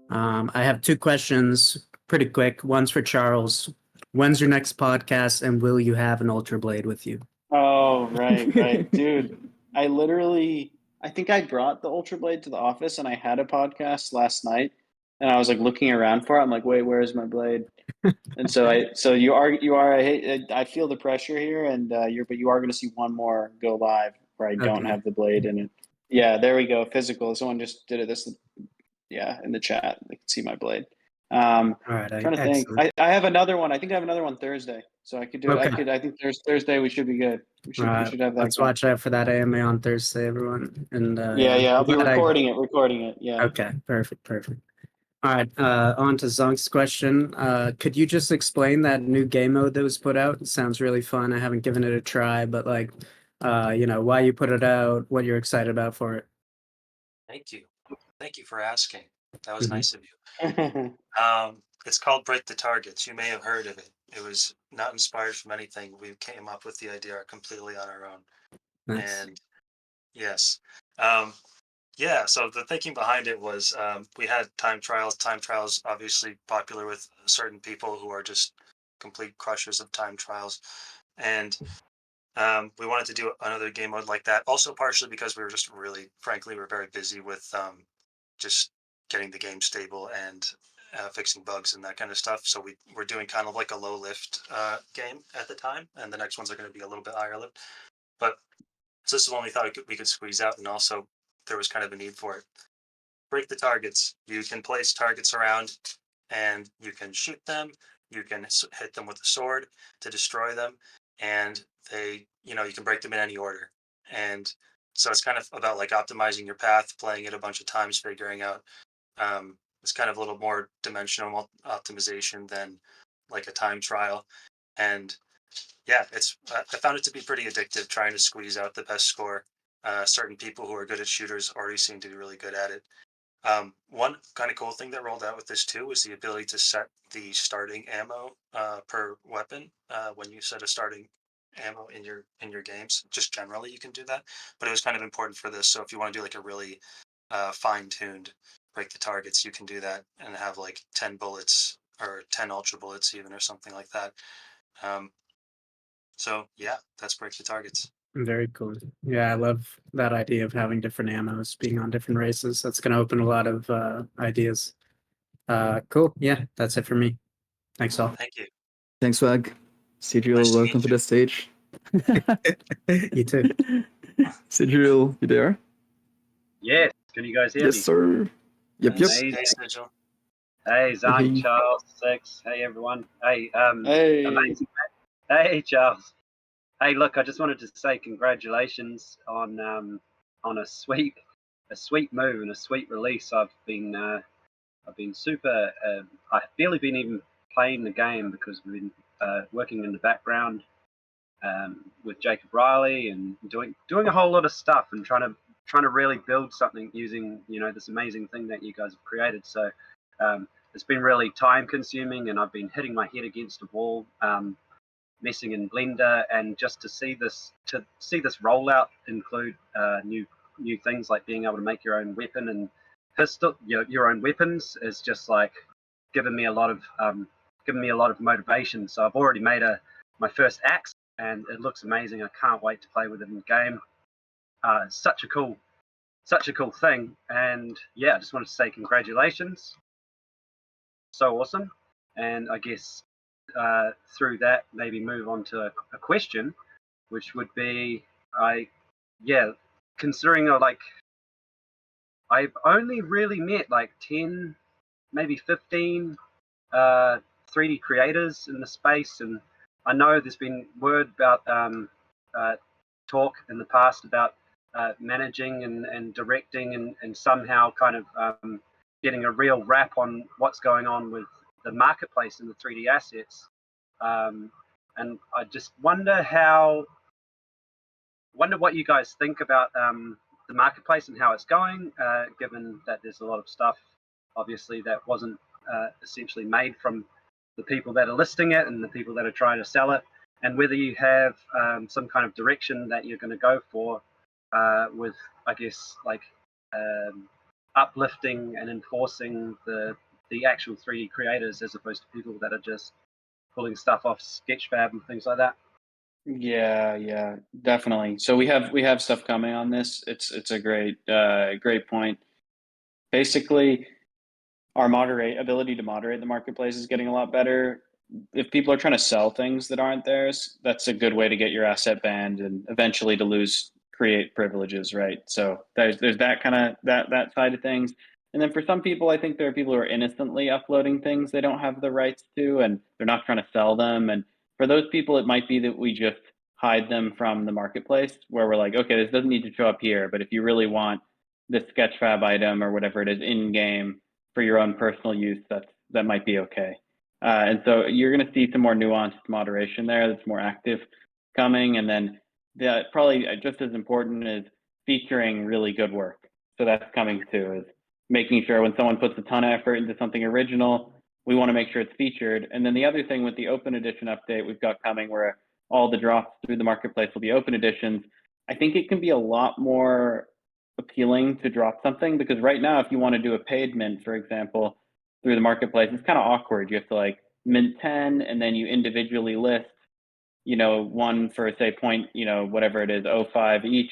I have 2 questions, pretty quick. One's for Charles. When's your next podcast, and will you have an Ultra Blade with you? Oh, right, dude. I think I brought the Ultra Blade to the office, and I had a podcast last night, and I was like looking around for it. I'm like, wait, where's my blade? And so I feel the pressure here, and but you are going to see one more go live where I don't Okay. have the blade in it. Yeah, there we go. Physical. Someone just did it. Yeah, in the chat, they can see my blade. All right. Trying to think. Excellent. I have another one. I think I have another one Thursday, so I could do it. Okay. I think Thursday we should be good. We should have that Let's going. watch out for that AMA on Thursday, everyone. And Yeah. I'll be glad recording it. Yeah. Okay, perfect. All right, on to Zonk's question. Could you just explain that new game mode that was put out? It sounds really fun. I haven't given it a try, but like, why you put it out, what you're excited about for it. Thank you. Thank you for asking. That was Mhm. nice of you. It's called Break the Targets. You may have heard of it. It was not inspired from anything. We came up with the idea completely on our own. Nice. And yes. Um, yeah, so the thinking behind it was we had time trials. Time trials obviously popular with certain people who are just complete crushers of time trials. And we wanted to do another game mode like that. Also, partially because we were just really, frankly, we're very busy with just getting the game stable and fixing bugs and that kind of stuff. So we're doing kind of like a low lift game at the time, and the next ones are going to be a little bit higher lift. But so this is one we thought we could squeeze out, and also there was kind of a need for it. Break the targets. You can place targets around, and you can shoot them. You can hit them with a sword to destroy them, and you can break them in any order. And So it's kind of about like optimizing your path, playing it a bunch of times, figuring out. It's kind of a little more dimensional optimization than like a time trial, and yeah, I found it to be pretty addictive trying to squeeze out the best score. Certain people who are good at shooters already seem to be really good at it. One kind of cool thing that rolled out with this too was the ability to set the starting ammo per weapon when you set a starting ammo in your games. Just generally, you can do that, but it was kind of important for this. So if you want to do like a really fine-tuned break the targets, you can do that and have like 10 bullets or 10 ultra bullets even or something like that. Um, so yeah, that's break the targets. Very cool. Yeah, I love that idea of having different ammos being on different races. That's going to open a lot of ideas. Cool. Yeah, that's it for me. Thanks all. Thank you. Thanks, Swag. Sidriel, Nice to welcome meet to you. the stage. You too. Sidriel, you there? Yes, can you guys hear Yes, me? sir. Yep, yep. Amazing. Hey, Sigil. Hey, Zank, Hey. Charles, Six. Hey, everyone. Hey, Hey. amazing. Hey, Charles. Hey, look, I just wanted to say congratulations on a sweet move and a sweet release. I've been super. I've barely been even playing the game because we've been working in the background with Jacob Riley and doing a whole lot of stuff and trying to really build something using this amazing thing that you guys have created. So it's been really time consuming, and I've been hitting my head against a wall, messing in Blender, and just to see this rollout include new things like being able to make your own weapon and pistol, your own weapons, is just like given me a lot of motivation. So I've already made my first axe, and it looks amazing. I can't wait to play with it in the game. It's such a cool thing, and yeah, I just wanted to say congratulations. So awesome, and I guess through that maybe move on to a question, which would be, considering I've only really met like 10, maybe 15 3D creators in the space, and I know there's been word about talk in the past about managing and directing and somehow kind of getting a real wrap on what's going on with the marketplace and the 3D assets. And I just wonder what you guys think about the marketplace and how it's going, given that there's a lot of stuff, obviously, that wasn't essentially made from the people that are listing it and the people that are trying to sell it, and whether you have some kind of direction that you're going to go for with, I guess, like uplifting and enforcing the actual 3D creators as opposed to people that are just pulling stuff off Sketchfab and things like that. Yeah, definitely. So we have stuff coming on this. It's a great point. Basically, our ability to moderate the marketplace is getting a lot better. If people are trying to sell things that aren't theirs, that's a good way to get your asset banned and eventually to lose create privileges, right? So there's that kind of that side of things. And then for some people, I think there are people who are innocently uploading things they don't have the rights to, and they're not trying to sell them. And for those people, it might be that we just hide them from the marketplace, where we're like, okay, this doesn't need to show up here, but if you really want this Sketchfab item or whatever it is in game for your own personal use, that might be okay. And so you're going to see some more nuanced moderation there that's more active coming. And then probably just as important is featuring really good work. So that's coming too, is making sure when someone puts a ton of effort into something original, we want to make sure it's featured. And then the other thing with the open edition update we've got coming, where all the drops through the marketplace will be open editions, I think it can be a lot more appealing to drop something, because right now, if you want to do a paid mint, for example, through the marketplace, it's kind of awkward. You have to like mint 10 and then you individually list, one for say point, whatever it is, 0.5 each.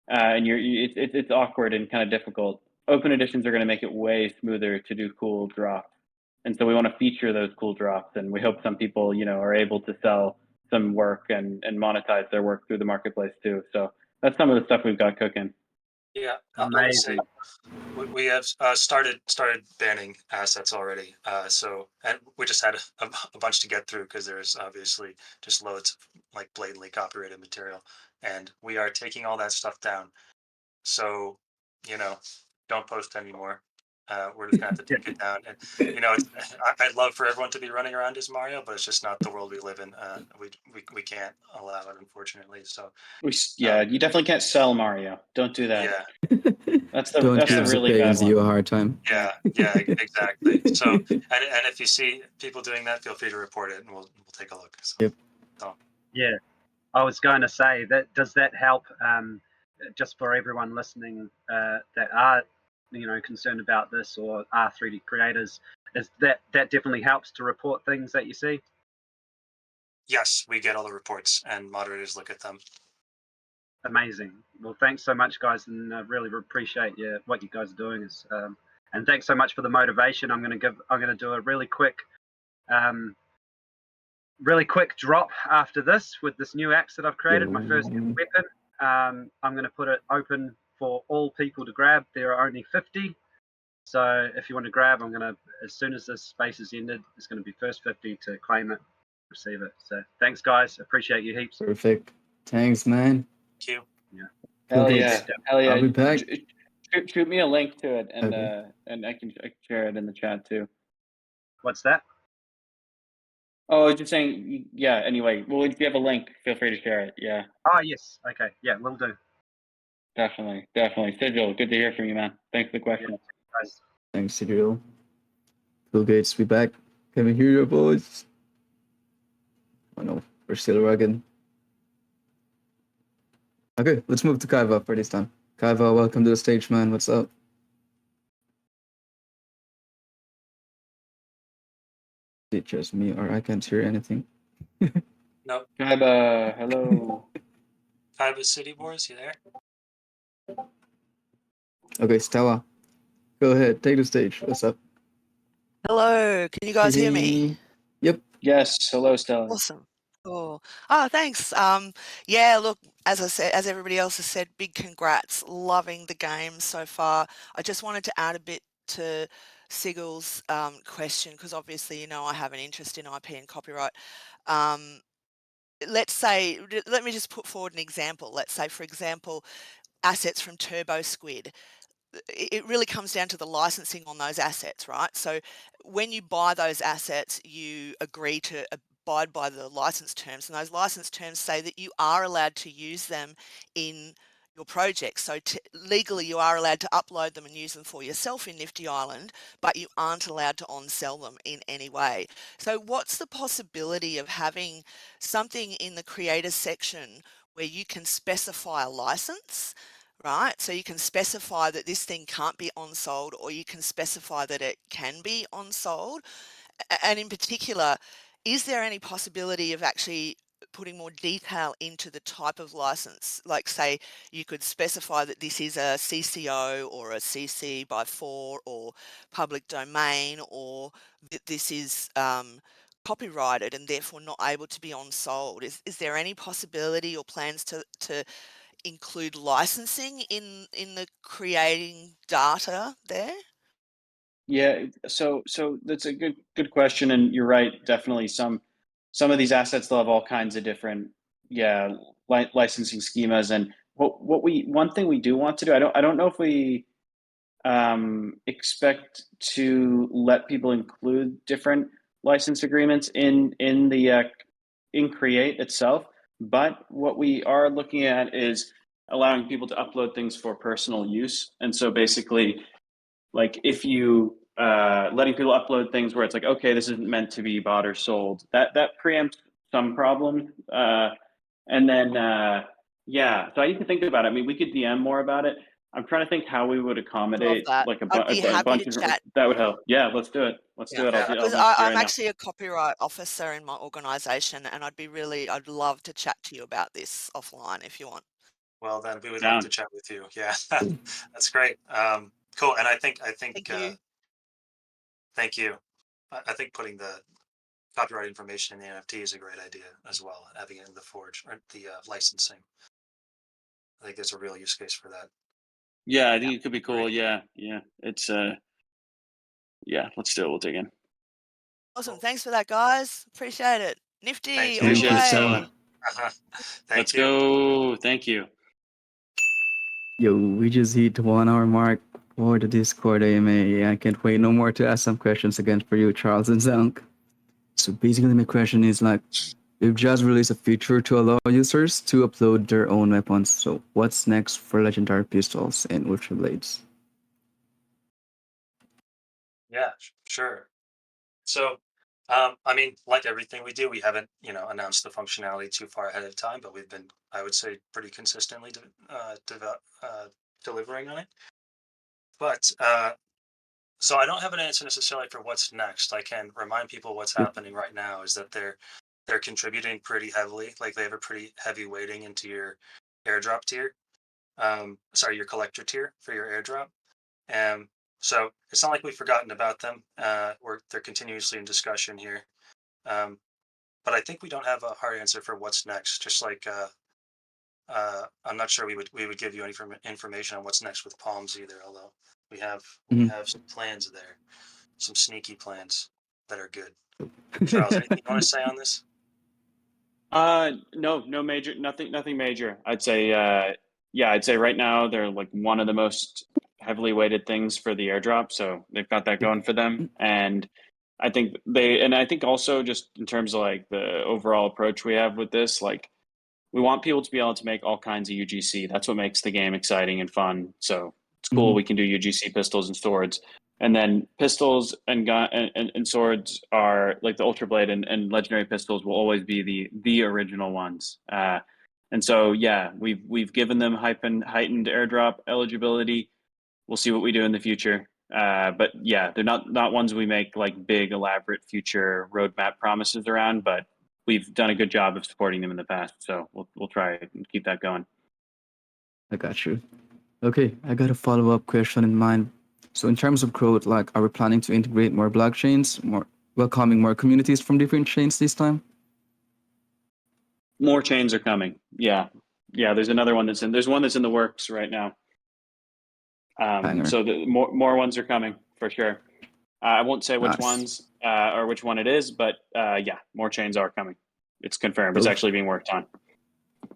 And it's awkward and kind of difficult. Open editions are going to make it way smoother to do cool drops. And so we want to feature those cool drops, and we hope some people, are able to sell some work and monetize their work through the marketplace too. So that's some of the stuff we've got cooking. Yeah, I would say we have started banning assets already. And we just had a bunch to get through because there's obviously just loads of like blatantly copyrighted material, and we are taking all that stuff down. So, don't post anymore. We're just gonna have to take it down. And I'd love for everyone to be running around as Mario, but it's just not the world we live in. We can't allow it, unfortunately. So You definitely can't sell Mario. Don't do that. yeah, That's Don't the give the really bad payers you a one. hard time. yeah, exactly. So and if you see people doing that, feel free to report it, and we'll take a look. So, Yep. Yeah, I was going to say that. Does that help? Just for everyone listening that are concerned about this or are 3D creators, is that definitely helps to report things that you see? yes, we get all the reports, and moderators look at them. Amazing. Well, thanks so much, guys, and I really appreciate what you guys are doing. And thanks so much for the motivation. I'm going to do a really quick drop after this with this new axe that I've created, my first weapon. I'm going to put it open for all people to grab. There are only 50. So if you want to grab, as soon as this space is ended, it's going to be first 50 to claim it, receive it. So thanks, guys. Appreciate you heaps. Perfect. Thanks, man. Thank you. Yeah. Hell Okay. yeah. Hell yeah. I'll be back. Shoot me a link to it, and Okay. and I can share it in the chat too. What's that? Oh, I was just saying, yeah. Anyway, well, if you have a link, feel free to share it. Yeah, Oh, yes. Okay. Yeah, will do. definitely. Sigil, good to hear from you, man. Thanks for the question. Guys. Thanks, Cyril. Bill Gates, we back. Can we hear your voice? Oh no, we're still rugged. Okay, let's move to Kaiva for this time. Kaiva, welcome to the stage, man. What's up? Is it just me or I can't hear anything? No. Kaiba, hello. Kaiba City Wars, you there? Okay, Stella, go ahead, take the stage. What's up? Hello, can you guys hear me? Yep. Yes, hello, Stella. Awesome. Cool. Oh, thanks. Yeah, look, as I said, as everybody else has said, big congrats. Loving the game so far. I just wanted to add a bit to Sigel's question because obviously, I have an interest in IP and copyright. Let's say, let me just put forward an example. Let's say, for example, assets from Turbo Squid. It really comes down to the licensing on those assets, right? So when you buy those assets, you agree to abide by the license terms, and those license terms say that you are allowed to use them in your project. So legally, you are allowed to upload them and use them for yourself in Nifty Island, but you aren't allowed to on-sell them in any way. So what's the possibility of having something in the creators section where you can specify a license? Right, so you can specify that this thing can't be on-sold, or you can specify that it can be on-sold. And in particular, is there any possibility of actually putting more detail into the type of license? Like, say, you could specify that this is a CC0 or a CC by 4 or public domain, or that this is copyrighted and therefore not able to be on-sold. Is there any possibility or plans to include licensing in the creating data there? Yeah, so that's a good question, and you're right. Definitely, some of these assets, they'll have all kinds of different licensing schemas. And one thing we do want to do, I don't know if we expect to let people include different license agreements in the in Create itself, but what we are looking at is allowing people to upload things for personal use. And so basically, like if you letting people upload things where it's like, okay, this isn't meant to be bought or sold, that preempts some problem. And then so I need to think about it. I mean, we could DM more about it. I'm trying to think how we would Love accommodate that. like I'd be a happy bunch to of chat. that would help. Yeah, let's do it. Let's do it. I'll Because message you I'm right now. actually a copyright officer in my organization, and I'd love to chat to you about this offline if you want. Well, then we would Down. love to chat with you. Yeah, that's great. Cool. And I think Thank you. Thank you. I think putting the copyright information in the NFT is a great idea as well. Having it in the forge or the licensing. I think there's a real use case for that. Yeah, I think it could be cool. Yeah. It's yeah, let's do it. We'll dig in. Awesome. Thanks for that, guys. Appreciate it. Nifty, Thanks, all the Appreciate it, way. Stella. Thank Let's you. go. Thank you. Yo, we just hit the 1 hour mark for the Discord AMA. I can't wait no more to ask some questions again for you, Charles and Zank. So basically, my question is like, we've just released a feature to allow users to upload their own weapons. So what's next for legendary pistols and ultra blades? Yeah, sure. So, I mean, like everything we do, we haven't, announced the functionality too far ahead of time, but we've been, I would say, pretty consistently delivering on it. But so I don't have an answer necessarily for what's next. I can remind people what's happening right now is that they're contributing pretty heavily. Like they have a pretty heavy weighting into your airdrop tier. Sorry, your collector tier for your airdrop. So it's not like we've forgotten about them. They're continuously in discussion here. But I think we don't have a hard answer for what's next. Just like I'm not sure we would give you any information on what's next with Palms either. Although we have some plans there, some sneaky plans that are good. Charles, anything you want to say on this? No major, nothing major. I'd say, I'd say right now they're like one of the most heavily weighted things for the airdrop. So they've got that going for them. And I think also just in terms of like the overall approach we have with this, like we want people to be able to make all kinds of UGC. That's what makes the game exciting and fun. So it's cool. We can do UGC pistols and swords. And then pistols and gun and swords are like the Ultra Blade and legendary pistols will always be the original ones. And so we've given them heightened airdrop eligibility. We'll see what we do in the future. But yeah, they're not ones we make like big elaborate future roadmap promises around, but we've done a good job of supporting them in the past. So we'll try and keep that going. I got you. Okay, I got a follow-up question in mind. So in terms of growth, like, are we planning to integrate more blockchains, more welcoming more communities from different chains this time? More chains are coming. Yeah. There's another one there's one that's in the works right now. So the more ones are coming for sure. I won't say which ones or which one it is, but more chains are coming. It's confirmed. It's actually being worked on.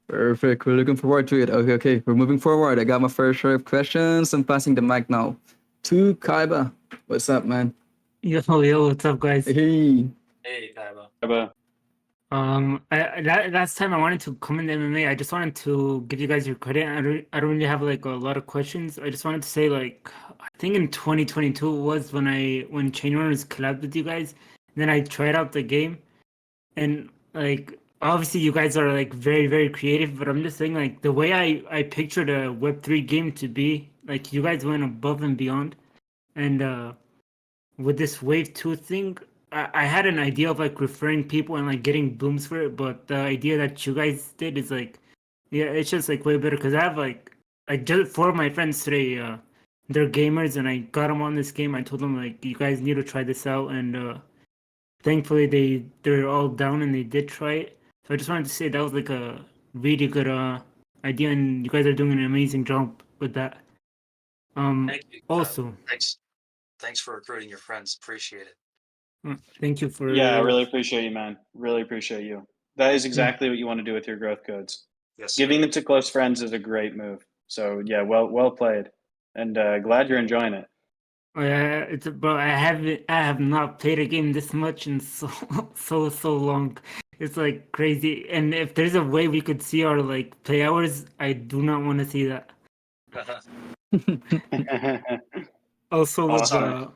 Perfect. We're looking forward to it. Okay. We're moving forward. I got my first share of questions. I'm passing the mic now to Kaiba. What's up, man? Yo, what's up, guys? Hey. Hey, Kaiba. Kaiba. Last time I wanted to comment MMA. I just wanted to give you guys your credit. I don't really have like a lot of questions. I just wanted to say like I think in 2022 was when Chain Runners collabed with you guys. And then I tried out the game, and like obviously you guys are like very very creative. But I'm just saying like the way I pictured a Web3 game to be, like you guys went above and beyond, and with this Wave 2 thing. I had an idea of like referring people and like getting booms for it, but the idea that you guys did is like, yeah, it's just like way better because I have like just 4 of my friends today, they're gamers and I got them on this game. I told them like you guys need to try this out, and thankfully they're all down and they did try it. So I just wanted to say that was like a really good idea, and you guys are doing an amazing job with that. Thank you. Also, thanks for recruiting your friends. Appreciate it. Thank you for. Yeah, I really appreciate you, man. Really appreciate you. That is exactly what you want to do with your growth codes. Yes, Giving them to close friends is a great move. So yeah, well played, and glad you're enjoying it. But I have not played a game this much in so long. It's like crazy. And if there's a way we could see our like play hours, I do not want to see that. Also Awesome.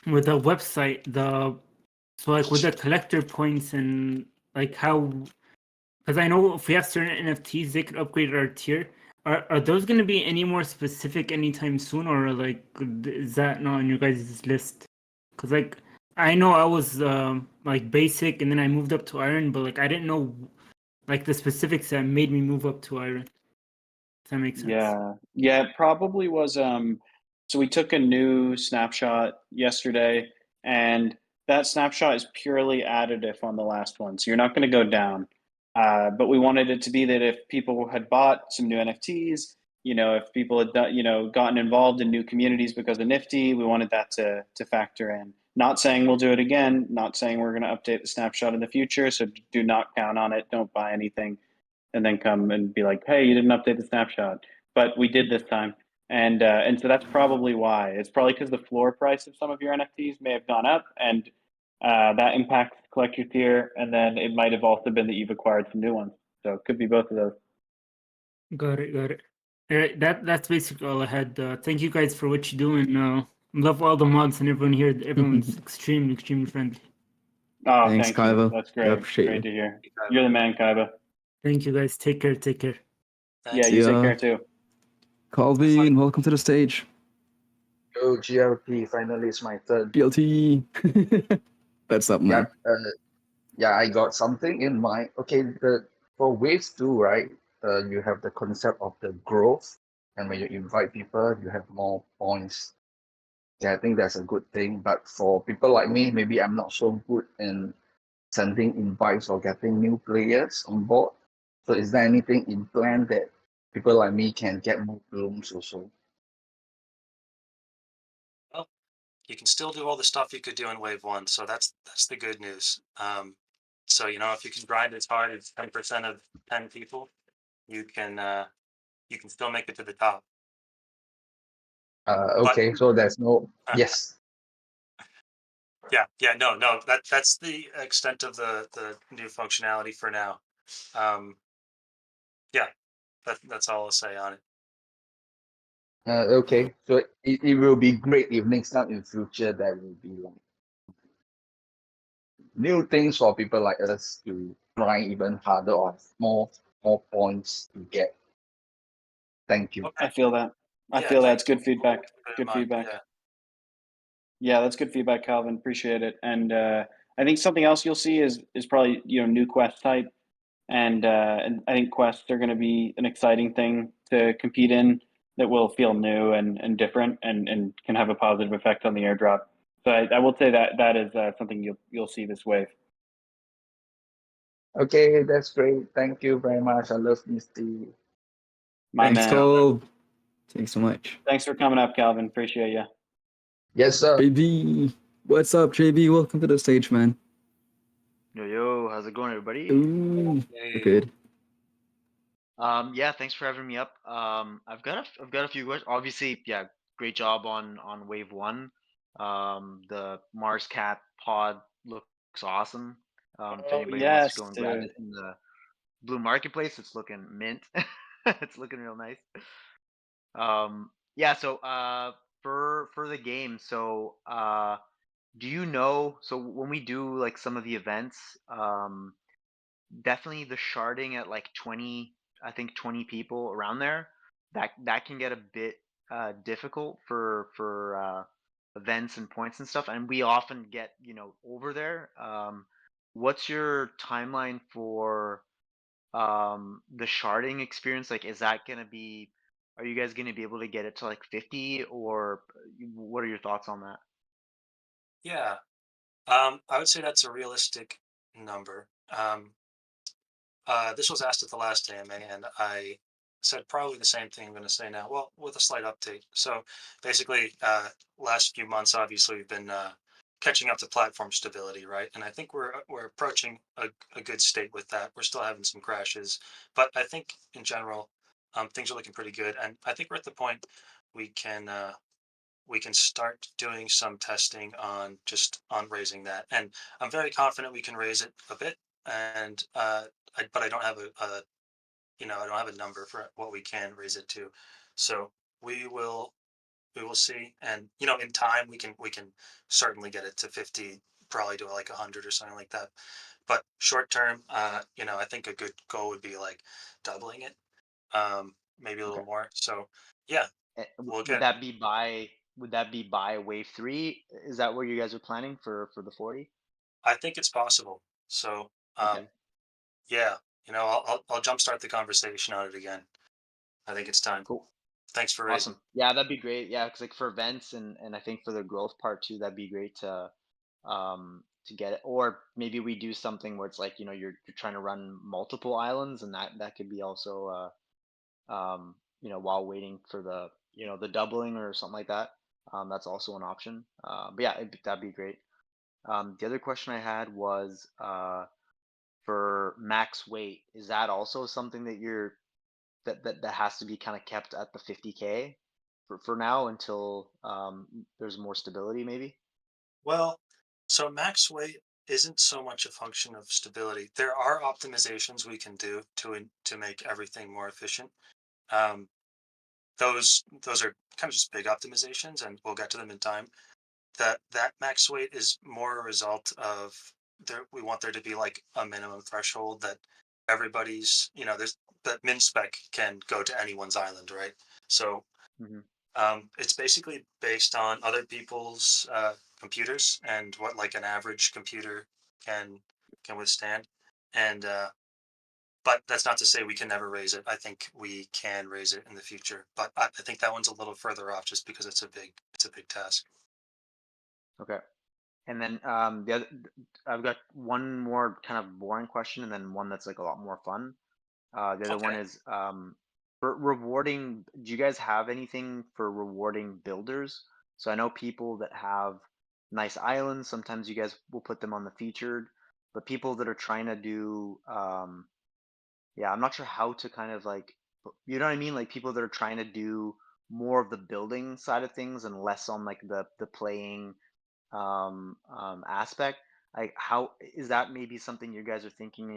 with the website, so like with the collector points and like how, because I know if we have certain NFTs, they could upgrade our tier. Are those going to be any more specific anytime soon, or like is that not on your guys' list? Because like I know I was like basic and then I moved up to iron, but like I didn't know like the specifics that made me move up to iron. Does that make sense? Yeah, it probably was. So we took a new snapshot yesterday, and that snapshot is purely additive on the last one. So you're not going to go down. But we wanted it to be that if people had bought some new NFTs, if people had gotten involved in new communities because of Nifty, we wanted that to factor in. Not saying we'll do it again, not saying we're going to update the snapshot in the future, so do not count on it. Don't buy anything and then come and be like, hey, you didn't update the snapshot. but we did this time. And so that's probably why. It's probably because the floor price of some of your NFTs may have gone up, and that impacts collector tier. And then it might have also been that you've acquired some new ones. So it could be both of those. Got it, got it. All right, that's basically all I had. Thank you guys for what you're doing. Love all the mods and everyone here. Everyone's extremely, extremely friendly. Oh, Thanks, thank you. Kaiba. That's I great. appreciate Great you. to hear. You're the man, Kaiba. Thank you guys. Take care. Take care. Yeah, See you take ya. care too. Calvin, welcome to the stage. Oh, GLP, finally it's my turn. BLT. What's up, Yeah, man? yeah, I got something in mind. Okay, for waves 2, right? You have the concept of the growth, and when you invite people, you have more points. Yeah, I think that's a good thing. But for people like me, maybe I'm not so good in sending invites or getting new players on board. So is there anything in plan that people like me can get more blooms also? Well, you can still do all the stuff you could do in wave 1, so that's the good news. So if you can grind as hard as 10% of 10 people, you can still make it to the top. Okay, so there's no yes. Yeah, no, that's the extent of the new functionality for now. Yeah, that's all I'll say on it. Okay, so it will be great if next time in future there will be like new things for people like us to grind even harder or have more points to get. Thank you. I feel that. I Yeah, feel thanks. that's good feedback. Keep it in Good mind, feedback. yeah. Yeah, that's good feedback, Calvin. Appreciate it. And I think something else you'll see is probably new quest type, and I think quests are going to be an exciting thing to compete in that will feel new and different and can have a positive effect on the airdrop. So I will say that is something you'll see this wave. Okay, that's great. Thank you very much. I love Misty. My Thanks, man. Cole. Thanks so much. Thanks for coming up, Calvin. Appreciate you. Yes, sir. JB. What's up, JB? Welcome to the stage, man. Yo, how's it going, everybody? Ooh, good. Yeah, thanks for having me up. I've got a few questions. Obviously, yeah, great job on wave 1. The Mars Cat pod looks awesome. If anybody wants to go and grab it in the blue marketplace, it's looking mint. It's looking real nice. Yeah, so for the game, so do you know, so when we do like some of the events, definitely the sharding at like 20, I think 20 people around there, that can get a bit difficult for events and points and stuff, and we often get over there. What's your timeline for the sharding experience? Like, is that gonna be, are you guys gonna be able to get it to like 50, or what are your thoughts on that? Yeah, I would say that's a realistic number. This was asked at the last AMA, and I said probably the same thing I'm going to say now. Well, with a slight update. So basically, last few months, obviously, we've been catching up to platform stability, right? And I think we're approaching a good state with that. We're still having some crashes, but I think in general, things are looking pretty good. And I think we're at the point we can start doing some testing on raising that. And I'm very confident we can raise it a bit. And but I don't have I don't have a number for what we can raise it to. So we will see. And in time we can certainly get it to 50, probably to like 100 or something like that. But short term, I think a good goal would be like doubling it, maybe a little more. So yeah, we'll Would get. that be by wave 3? Is that where you guys are planning for the 40? I think it's possible. So yeah, I'll jumpstart the conversation on it again. I think it's time. Cool. Thanks for raising. Awesome. Yeah, that'd be great. Yeah, because like for events and I think for the growth part too, that'd be great to get it. Or maybe we do something where it's like you're trying to run multiple islands, and that could be also while waiting for the doubling or something like that. That's also an option. But yeah, that'd be great. The other question I had was for max weight. Is that also something that that has to be kind of kept at the 50K for now until there's more stability, maybe? Well, so max weight isn't so much a function of stability. There are optimizations we can do to make everything more efficient. Um, those are kind of just big optimizations, and we'll get to them in time. That max weight is more a result of we want there to be like a minimum threshold that everybody's, there's that min spec can go to anyone's island, right? So Hmm. it's basically based on other people's computers and what like an average computer can can withstand. And but that's not to say we can never raise it. I think we can raise it in the future, but I think that one's a little further off just because it's a big task. Okay. And then the other, I've got one more kind of boring question, and then one that's like a lot more fun. The other one Okay. is for rewarding. Do you guys have anything for rewarding builders? So I know people that have nice islands. Sometimes you guys will put them on the featured, but people that are trying to do, yeah, I'm not sure how to kind of like, you know what I mean? Like people that are trying to do more of the building side of things and less on like the playing aspect. Like, how is that maybe something you guys are thinking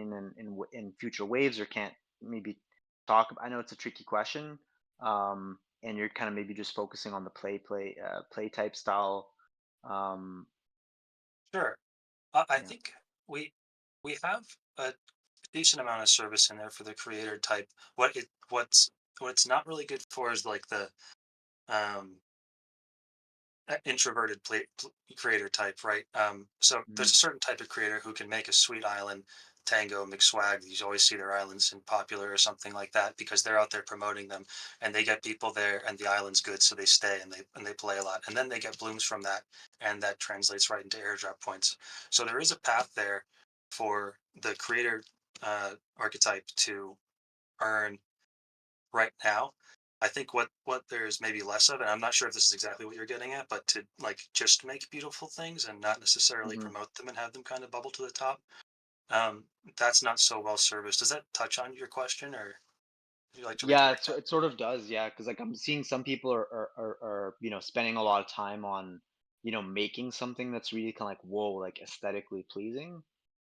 in future waves, or can't maybe talk? I know it's a tricky question, and you're kind of maybe just focusing on the play type style. Um, Sure. I yeah. think we we have a decent amount of service in there for the creator type. What it's not really good for is like the um introverted creator type, right? So there's Mhm. a certain type of creator who can make a sweet island, Tango, McSwag. You always see their islands in Popular or something like that because they're out there promoting them, and they get people there, and the island's good, so they stay and they play a lot, and then they get blooms from that, and that translates right into airdrop points. So there is a path there for the creator archetype to earn right now. I think what there's maybe less of, and I'm not sure if this is exactly what you're getting at, but to like just make beautiful things and not necessarily Mhm. promote them and have them kind of bubble to the top. Um, that's not so well serviced. Does that touch on your question, or would you like to Yeah, redirect that? it sort of does. Yeah, because like I'm seeing some people are spending a lot of time on making something that's really kind of like whoa, like aesthetically pleasing,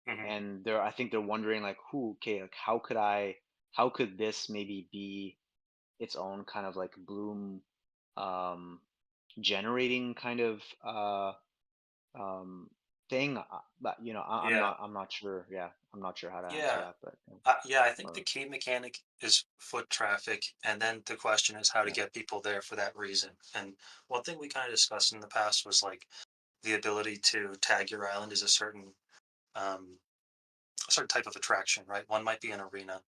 Hmm. and I think they're wondering like, who, okay, like how could this maybe be its own kind of like bloom um generating kind of um thing. But Yeah, I'm not sure. Yeah, I'm not sure how to answer yeah, that, but yeah. I think the or, key mechanic is foot traffic, and then the question is how to yeah. get people there for that reason. And one thing we kind of discussed in the past was like the ability to tag your island is um, a certain type of attraction, right? One might be an arena,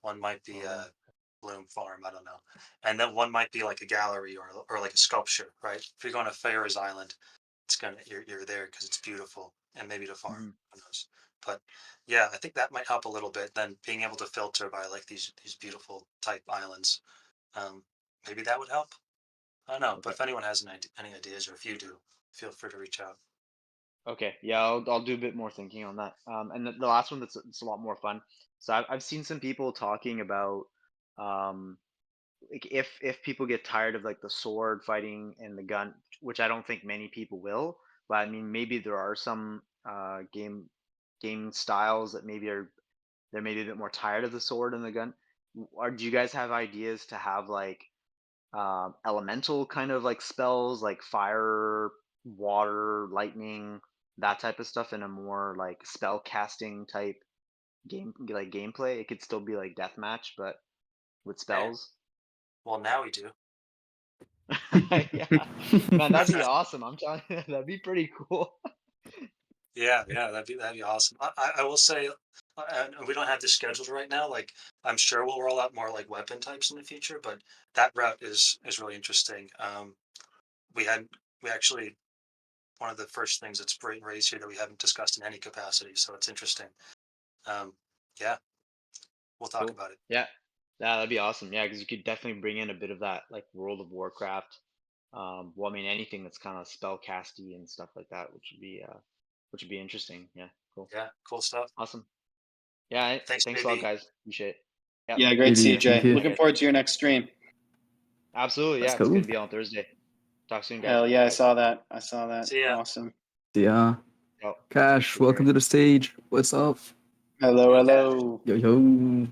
one might be Oh, a bloom farm, I don't know, and then one might be like a gallery or like a sculpture, right? If you're going to Farrah's Island, it's gonna you're there because it's beautiful, and maybe to farm, mhm. who knows? But yeah, I think that might help a little bit. Then being able to filter by like these beautiful type islands, um, maybe that would help. I don't know, but Okay. if anyone has any ideas, or if you do, feel free to reach out. Okay, yeah, I'll do a bit more thinking on that. And the last one that's it's a lot more fun. So I've seen some people talking about um, like if people get tired of like the sword fighting and the gun, which I don't think many people will, but I mean maybe there are some game styles that maybe they're maybe a bit more tired of the sword and the gun. Or do you guys have ideas to have like elemental kind of like spells like fire, water, lightning, that type of stuff in a more like spell casting type like gameplay? It could still be like deathmatch, but with Man, spells. well now we do. Yeah, man, that'd be awesome. I'm telling you, that'd be pretty cool. Yeah, yeah, that'd be awesome. I will say, and we don't have this scheduled right now. Like, I'm sure we'll roll out more like weapon types in the future, but that route is really interesting. We had we actually one of the first things that's being raised here that we haven't discussed in any capacity, so it's interesting. Um, yeah, we'll talk Cool. about it. Yeah, that'd be awesome. Yeah, because you could definitely bring in a bit of that like World of Warcraft. Well, I mean anything that's kind of spell casty and stuff like that, which would be interesting. Yeah, cool, Yeah, cool stuff. awesome. Yeah, Thanks, thanks a lot, JB. guys. Appreciate it. Yep. Yeah, great to see you, GG, thank Jay. you. Looking forward to your next stream. Absolutely. Let's Yeah, it's go. gonna be on Thursday. Talk soon, guys. Hell yeah, I Bye. saw that. I saw that. See ya. Awesome. Yeah. Oh, Cash, take care. welcome to the stage. What's up? Hello, Yo, hello. Yo, yo.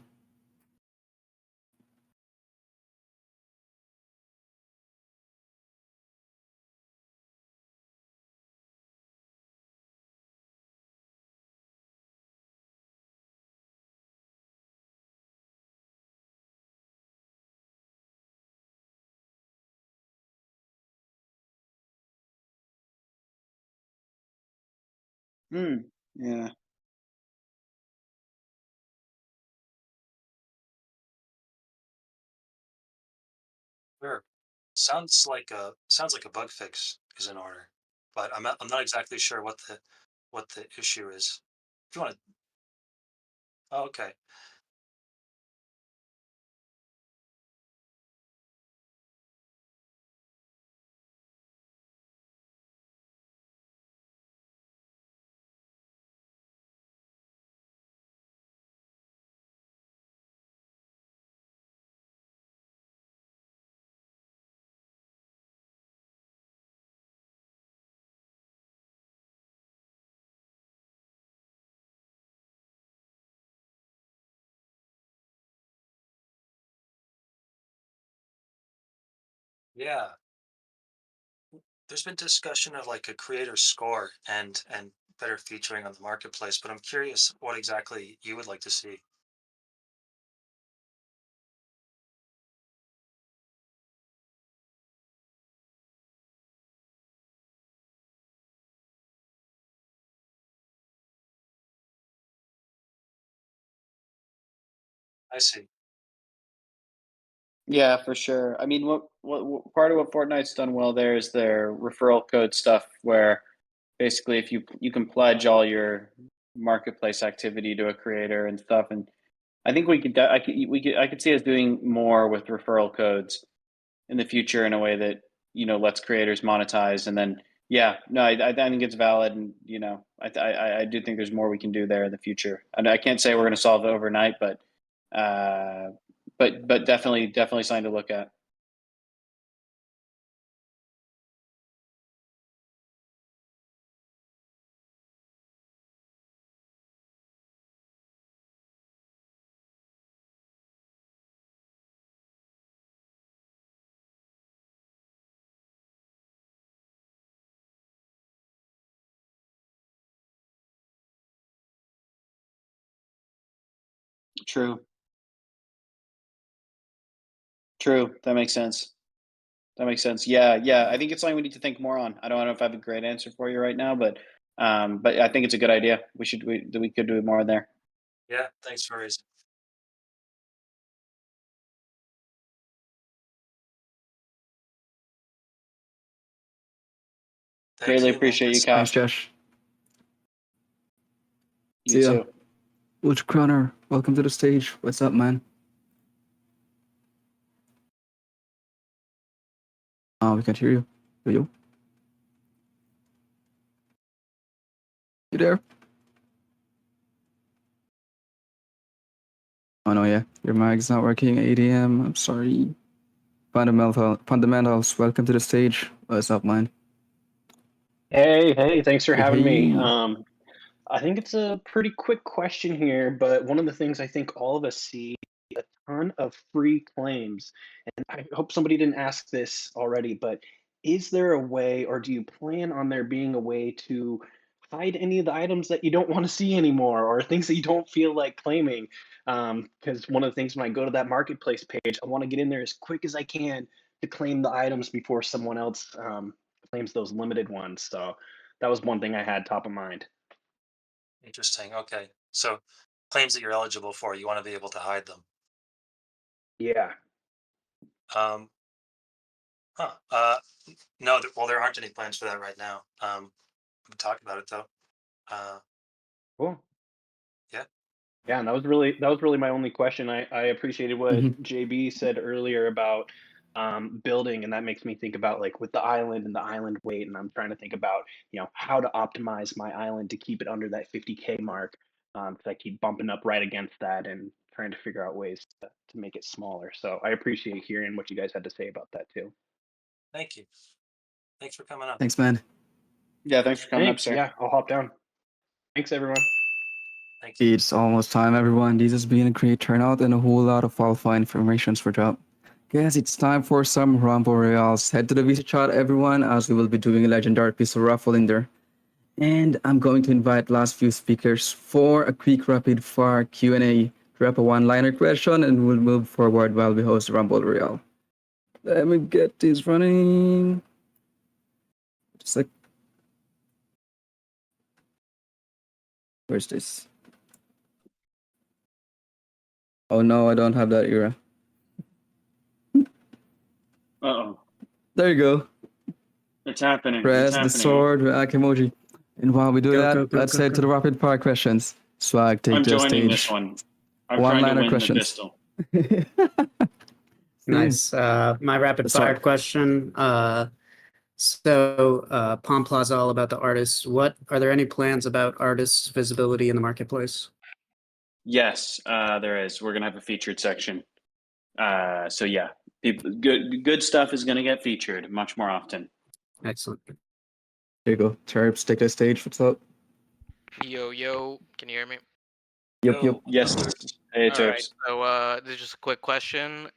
Yeah. Sure. Sounds like a bug fix is in order, but I'm not exactly sure what the issue is. If you want to, oh, okay. Yeah, there's been discussion of like a creator score and better featuring on the marketplace, but I'm curious what exactly you would like to see. I see. Yeah, for sure. I mean, what part of what Fortnite's done well there is their referral code stuff, where basically if you can pledge all your marketplace activity to a creator and stuff, and I think I could see us doing more with referral codes in the future in a way that lets creators monetize, and then yeah, no, I think it's valid, and I do think there's more we can do there in the future. And I can't say we're going to solve it overnight, uh, but definitely something to look at. True, true. That makes sense. That makes sense. Yeah, yeah. I think it's something we need to think more on. I don't know if I have a great answer for you right now, but I think it's a good idea. We could do more there. Yeah, thanks for raising. Thank Greatly you, appreciate you, Lucas. Thanks, Cash. Josh. You See ya. too. Ultra Croner, welcome to the stage. What's up, man? Oh, we can't hear you. Yo, yo. You there? Oh no, yeah. Your mic's not working. ADM. I'm sorry. Fundamentals. Welcome to the stage. What's up, man? Hey, thanks for Hey, having me. hey. I think it's a pretty quick question here, but one of the things I think all of us see a ton of free claims, and I hope somebody didn't ask this already, but is there a way, or do you plan on there being a way to hide any of the items that you don't want to see anymore, or things that you don't feel like claiming? Because one of the things when I go to that marketplace page, I want to get in there as quick as I can to claim the items before someone else claims those limited ones. So that was one thing I had top of mind. Interesting. Okay. So claims that you're eligible for, you want to be able to hide them. Yeah. Um, huh. No, well, there aren't any plans for that right now. We can talk about it though. Uh, Cool. yeah. Yeah, and that was really my only question. I appreciated what Mhm. JB said earlier about building, and that makes me think about like with the island and the island weight, and I'm trying to think about how to optimize my island to keep it under that 50K mark, because I keep bumping up right against that, and trying to figure out ways to make it smaller. So I appreciate hearing what you guys had to say about that too. Thank you. Thanks for coming up. Thanks, man. Yeah, thanks for coming up, Thanks. sir. Yeah, I'll hop down. Thanks, everyone. Thank you. It's almost time, everyone. This has been a great turnout and a whole lot of alpha information for drop. Guys, it's time for some Rumble Royales. Head to the VC chat, everyone, as we will be doing a legendary pistol raffle in there. And I'm going to invite last few speakers for a quick rapid fire Q&A. Drop a one-liner question and we'll move forward while we host Rumble Royale. Let me get this running. Just like, where's this? Oh no, I don't have that era. Uh-oh. There you go. It's happening. Press It's the happening. sword react emoji. And while we do Go, go, that, go, let's go, head to the go. rapid fire questions. Swag, take I'm the joining stage. this one. I'm trying to One-liner win questions. the pistol. Nice. My rapid Let's fire start. question. Palm Plaza, all about the artists. Are there any plans about artists' visibility in the marketplace? Yes, there is. We're gonna have a featured section. So yeah, good stuff is gonna get featured much more often. Excellent. There you go. Terps, take the stage. What's up? Yo, can you hear me? Yep. Yes. Hey, All right. Terps. So this is just a quick question.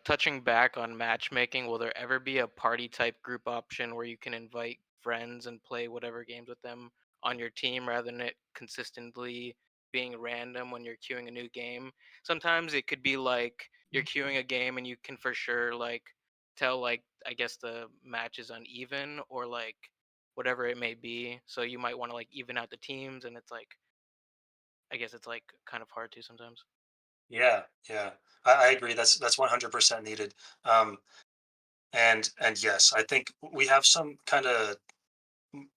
Touching back on matchmaking, will there ever be a party type group option where you can invite friends and play whatever games with them on your team rather than it consistently being random when you're queuing a new game? Sometimes it could be like you're queuing a game and you can for sure like tell like I guess the match is uneven or like whatever it may be. So you might want to like even out the teams and it's like I guess it's like kind of hard to sometimes. Yeah, yeah. I agree. That's 100% needed. Um, and yes, I think we have some kind of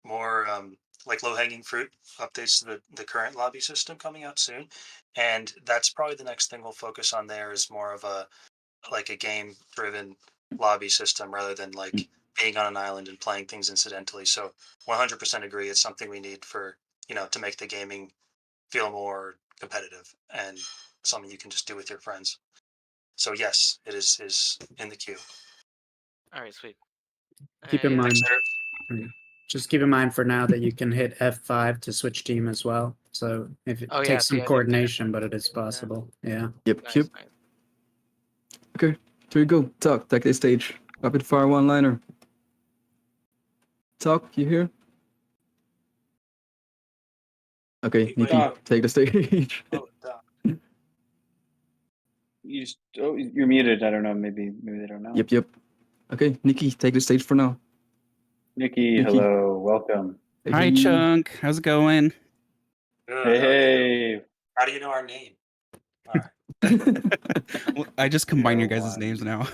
more like low hanging fruit updates to the current lobby system coming out soon, and that's probably the next thing we'll focus on. There is more of a like a game driven lobby system rather than like being on an island and playing things incidentally. So 100% agree. It's something we need for to make the gaming feel more competitive and something you can just do with your friends. So yes, it is in the queue. All right, sweet. Keep in Yeah. mind, Thanks, just keep in mind for now that you can hit F5 to switch team as well. So if it Oh, yeah, takes see, some I didn't coordination, but it is possible. Yeah. Yep. Nice, nice. Okay, here you go. Talk, take the stage. Rapid fire one-liner. Talk, you here? Okay, Nikki, Talk. take the stage. You're muted. I don't know. Maybe they don't know. Yep. Okay, Nikki, take the stage for now. Nikki, hello, welcome. Hi, Chunk. How's it going? Hey. How do you know our name? All right. Well, I just combine your guys' names now.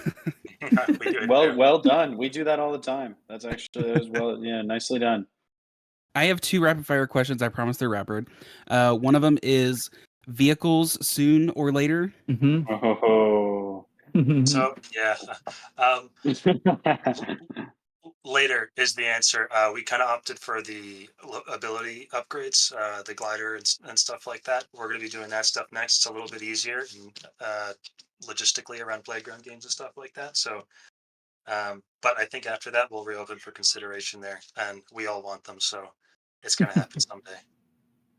We do it Well done. We do that all the time. That's actually as well. Yeah, nicely done. I have two rapid fire questions. I promise they're rapid. One of them is vehicles soon or later. Oh. So yeah, later is the answer. We kind of opted for the ability upgrades, the glider and stuff like that. We're going to be doing that stuff next. It's a little bit easier and logistically around playground games and stuff like that. So, but I think after that we'll reopen for consideration there, and we all want them, so it's going to happen someday.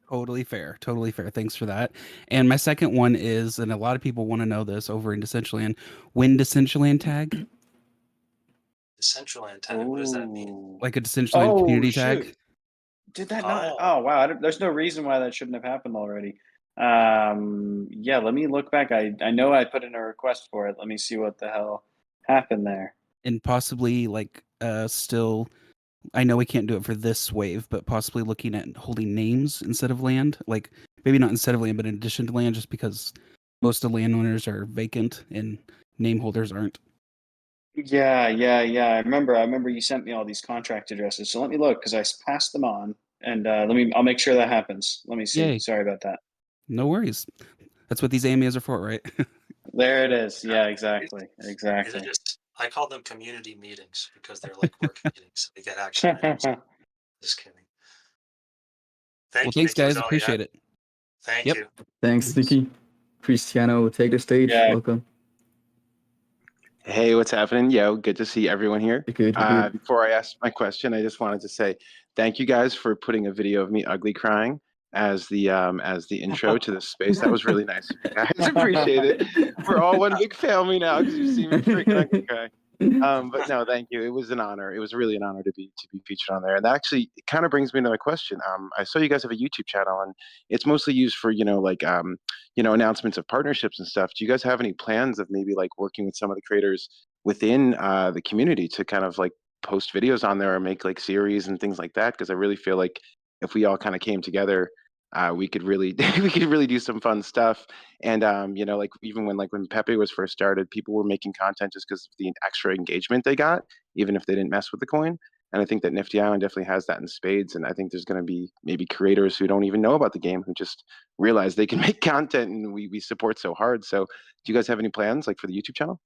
Totally fair. Totally fair. Thanks for that. And my second one is, and a lot of people want to know this over in Decentraland, when Decentraland tag? Decentraland tag. What does that mean? Like a Decentraland community shoot. tag? Did that not? Oh wow! There's no reason why that shouldn't have happened already. Yeah. Let me look back. I know I put in a request for it. Let me see what the hell happened there. And possibly like still, I know we can't do it for this wave, but possibly looking at holding names instead of land. Like maybe not instead of land, but in addition to land, just because most of the landowners are vacant and name holders aren't. Yeah. I remember you sent me all these contract addresses. So let me look because I passed them on, and I'll make sure that happens. Let me see. Yay. Sorry about that. No worries. That's what these AMAs are for, right? There it is. Yeah, exactly. Is it Exactly. just, I call them community meetings because they're like work meetings. They get action items. Just kidding. Thank Well, you, thanks, Nikki. Was guys. all you Appreciate had? it. Thank Yep. you. Thanks, Nikki. Cristiano, take the stage. Yeah. Welcome. Hey, what's happening? Yo, good to see everyone here. You're good, you're good. Before I ask my question, I just wanted to say thank you guys for putting a video of me ugly crying as the intro to this space. That was really nice of you guys. Appreciate it. We're all one big family now because you've seen me freaking ugly cry. But no, thank you. It was an honor. It was really an honor to be featured on there. And that actually kind of brings me to my question. I saw you guys have a YouTube channel, and it's mostly used for like announcements of partnerships and stuff. Do you guys have any plans of maybe like working with some of the creators within the community to kind of like post videos on there or make like series and things like that? Because I really feel like if we all kind of came together, we could really we could really do some fun stuff. And like even when Pepe was first started, people were making content just because of the extra engagement they got, even if they didn't mess with the coin. And I think that Nifty Island definitely has that in spades. And I think there's going to be maybe creators who don't even know about the game who just realize they can make content, and we support so hard. So do you guys have any plans like for the YouTube channel?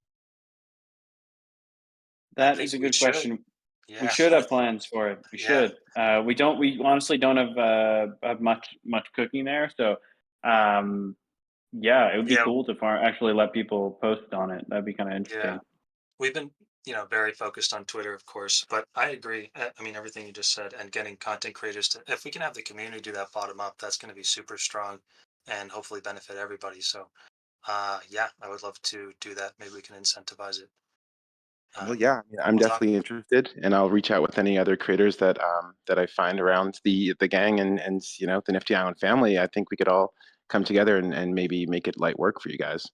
That is a good question. Yeah. We should have plans for it. We should. We don't. We honestly don't have much cooking there. So, yeah, it would be cool to actually let people post on it. That'd be kind of interesting. Yeah. We've been, very focused on Twitter, of course, but I agree. I mean, everything you just said, and getting content creators to, if we can have the community do that bottom up, that's going to be super strong and hopefully benefit everybody. So, yeah, I would love to do that. Maybe we can incentivize it. Well, yeah, I mean, I'm definitely interested, and I'll reach out with any other creators that I find around the gang and the Nifty Island family. I think we could all come together and maybe make it light work for you guys.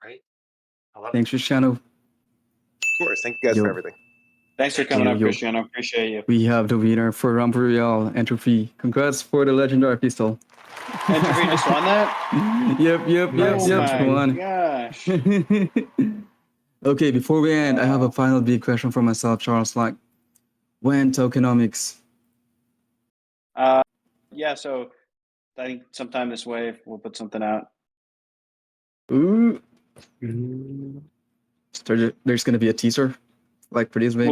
Right. I love Thanks, Cristiano. Of course. Thank you guys Yo. for everything. Thanks for coming up, Yo. Cristiano. Appreciate you. We have the winner for Rumble Royale, Entropy. Congrats for the legendary pistol. Entropy just won that? Yep. Oh my Won. gosh. Okay, before we end, I have a final big question for myself, Charles. Like, when tokenomics? Yeah, so I think sometime this wave we'll put something out. Ooh. So there's gonna be a teaser, like for this wave.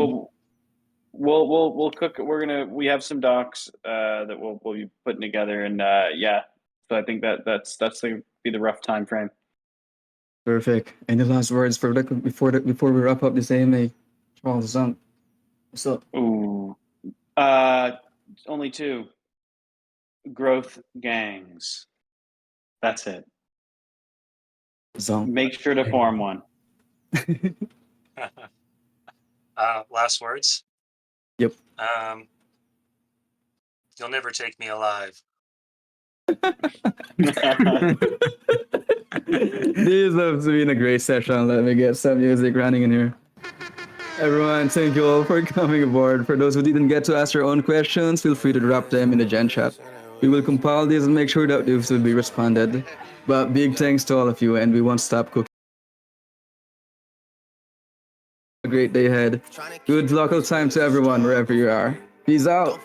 We'll cook. We have some docs that we'll be putting together, and yeah. So I think that's be the rough time frame. Perfect. Any last words for before we wrap up this AMA? Charles, what's up? Ooh. Only two. Growth gangs. That's it. Make sure to form one. Last words. Yep. You'll never take me alive. This has been a great session. Let me get some music running in here. Everyone, thank you all for coming aboard. For those who didn't get to ask your own questions, feel free to drop them in the Gen chat. We will compile these and make sure that these will be responded. But big thanks to all of you, and we won't stop cooking. A great day ahead. Good local time to everyone, wherever you are. Peace out.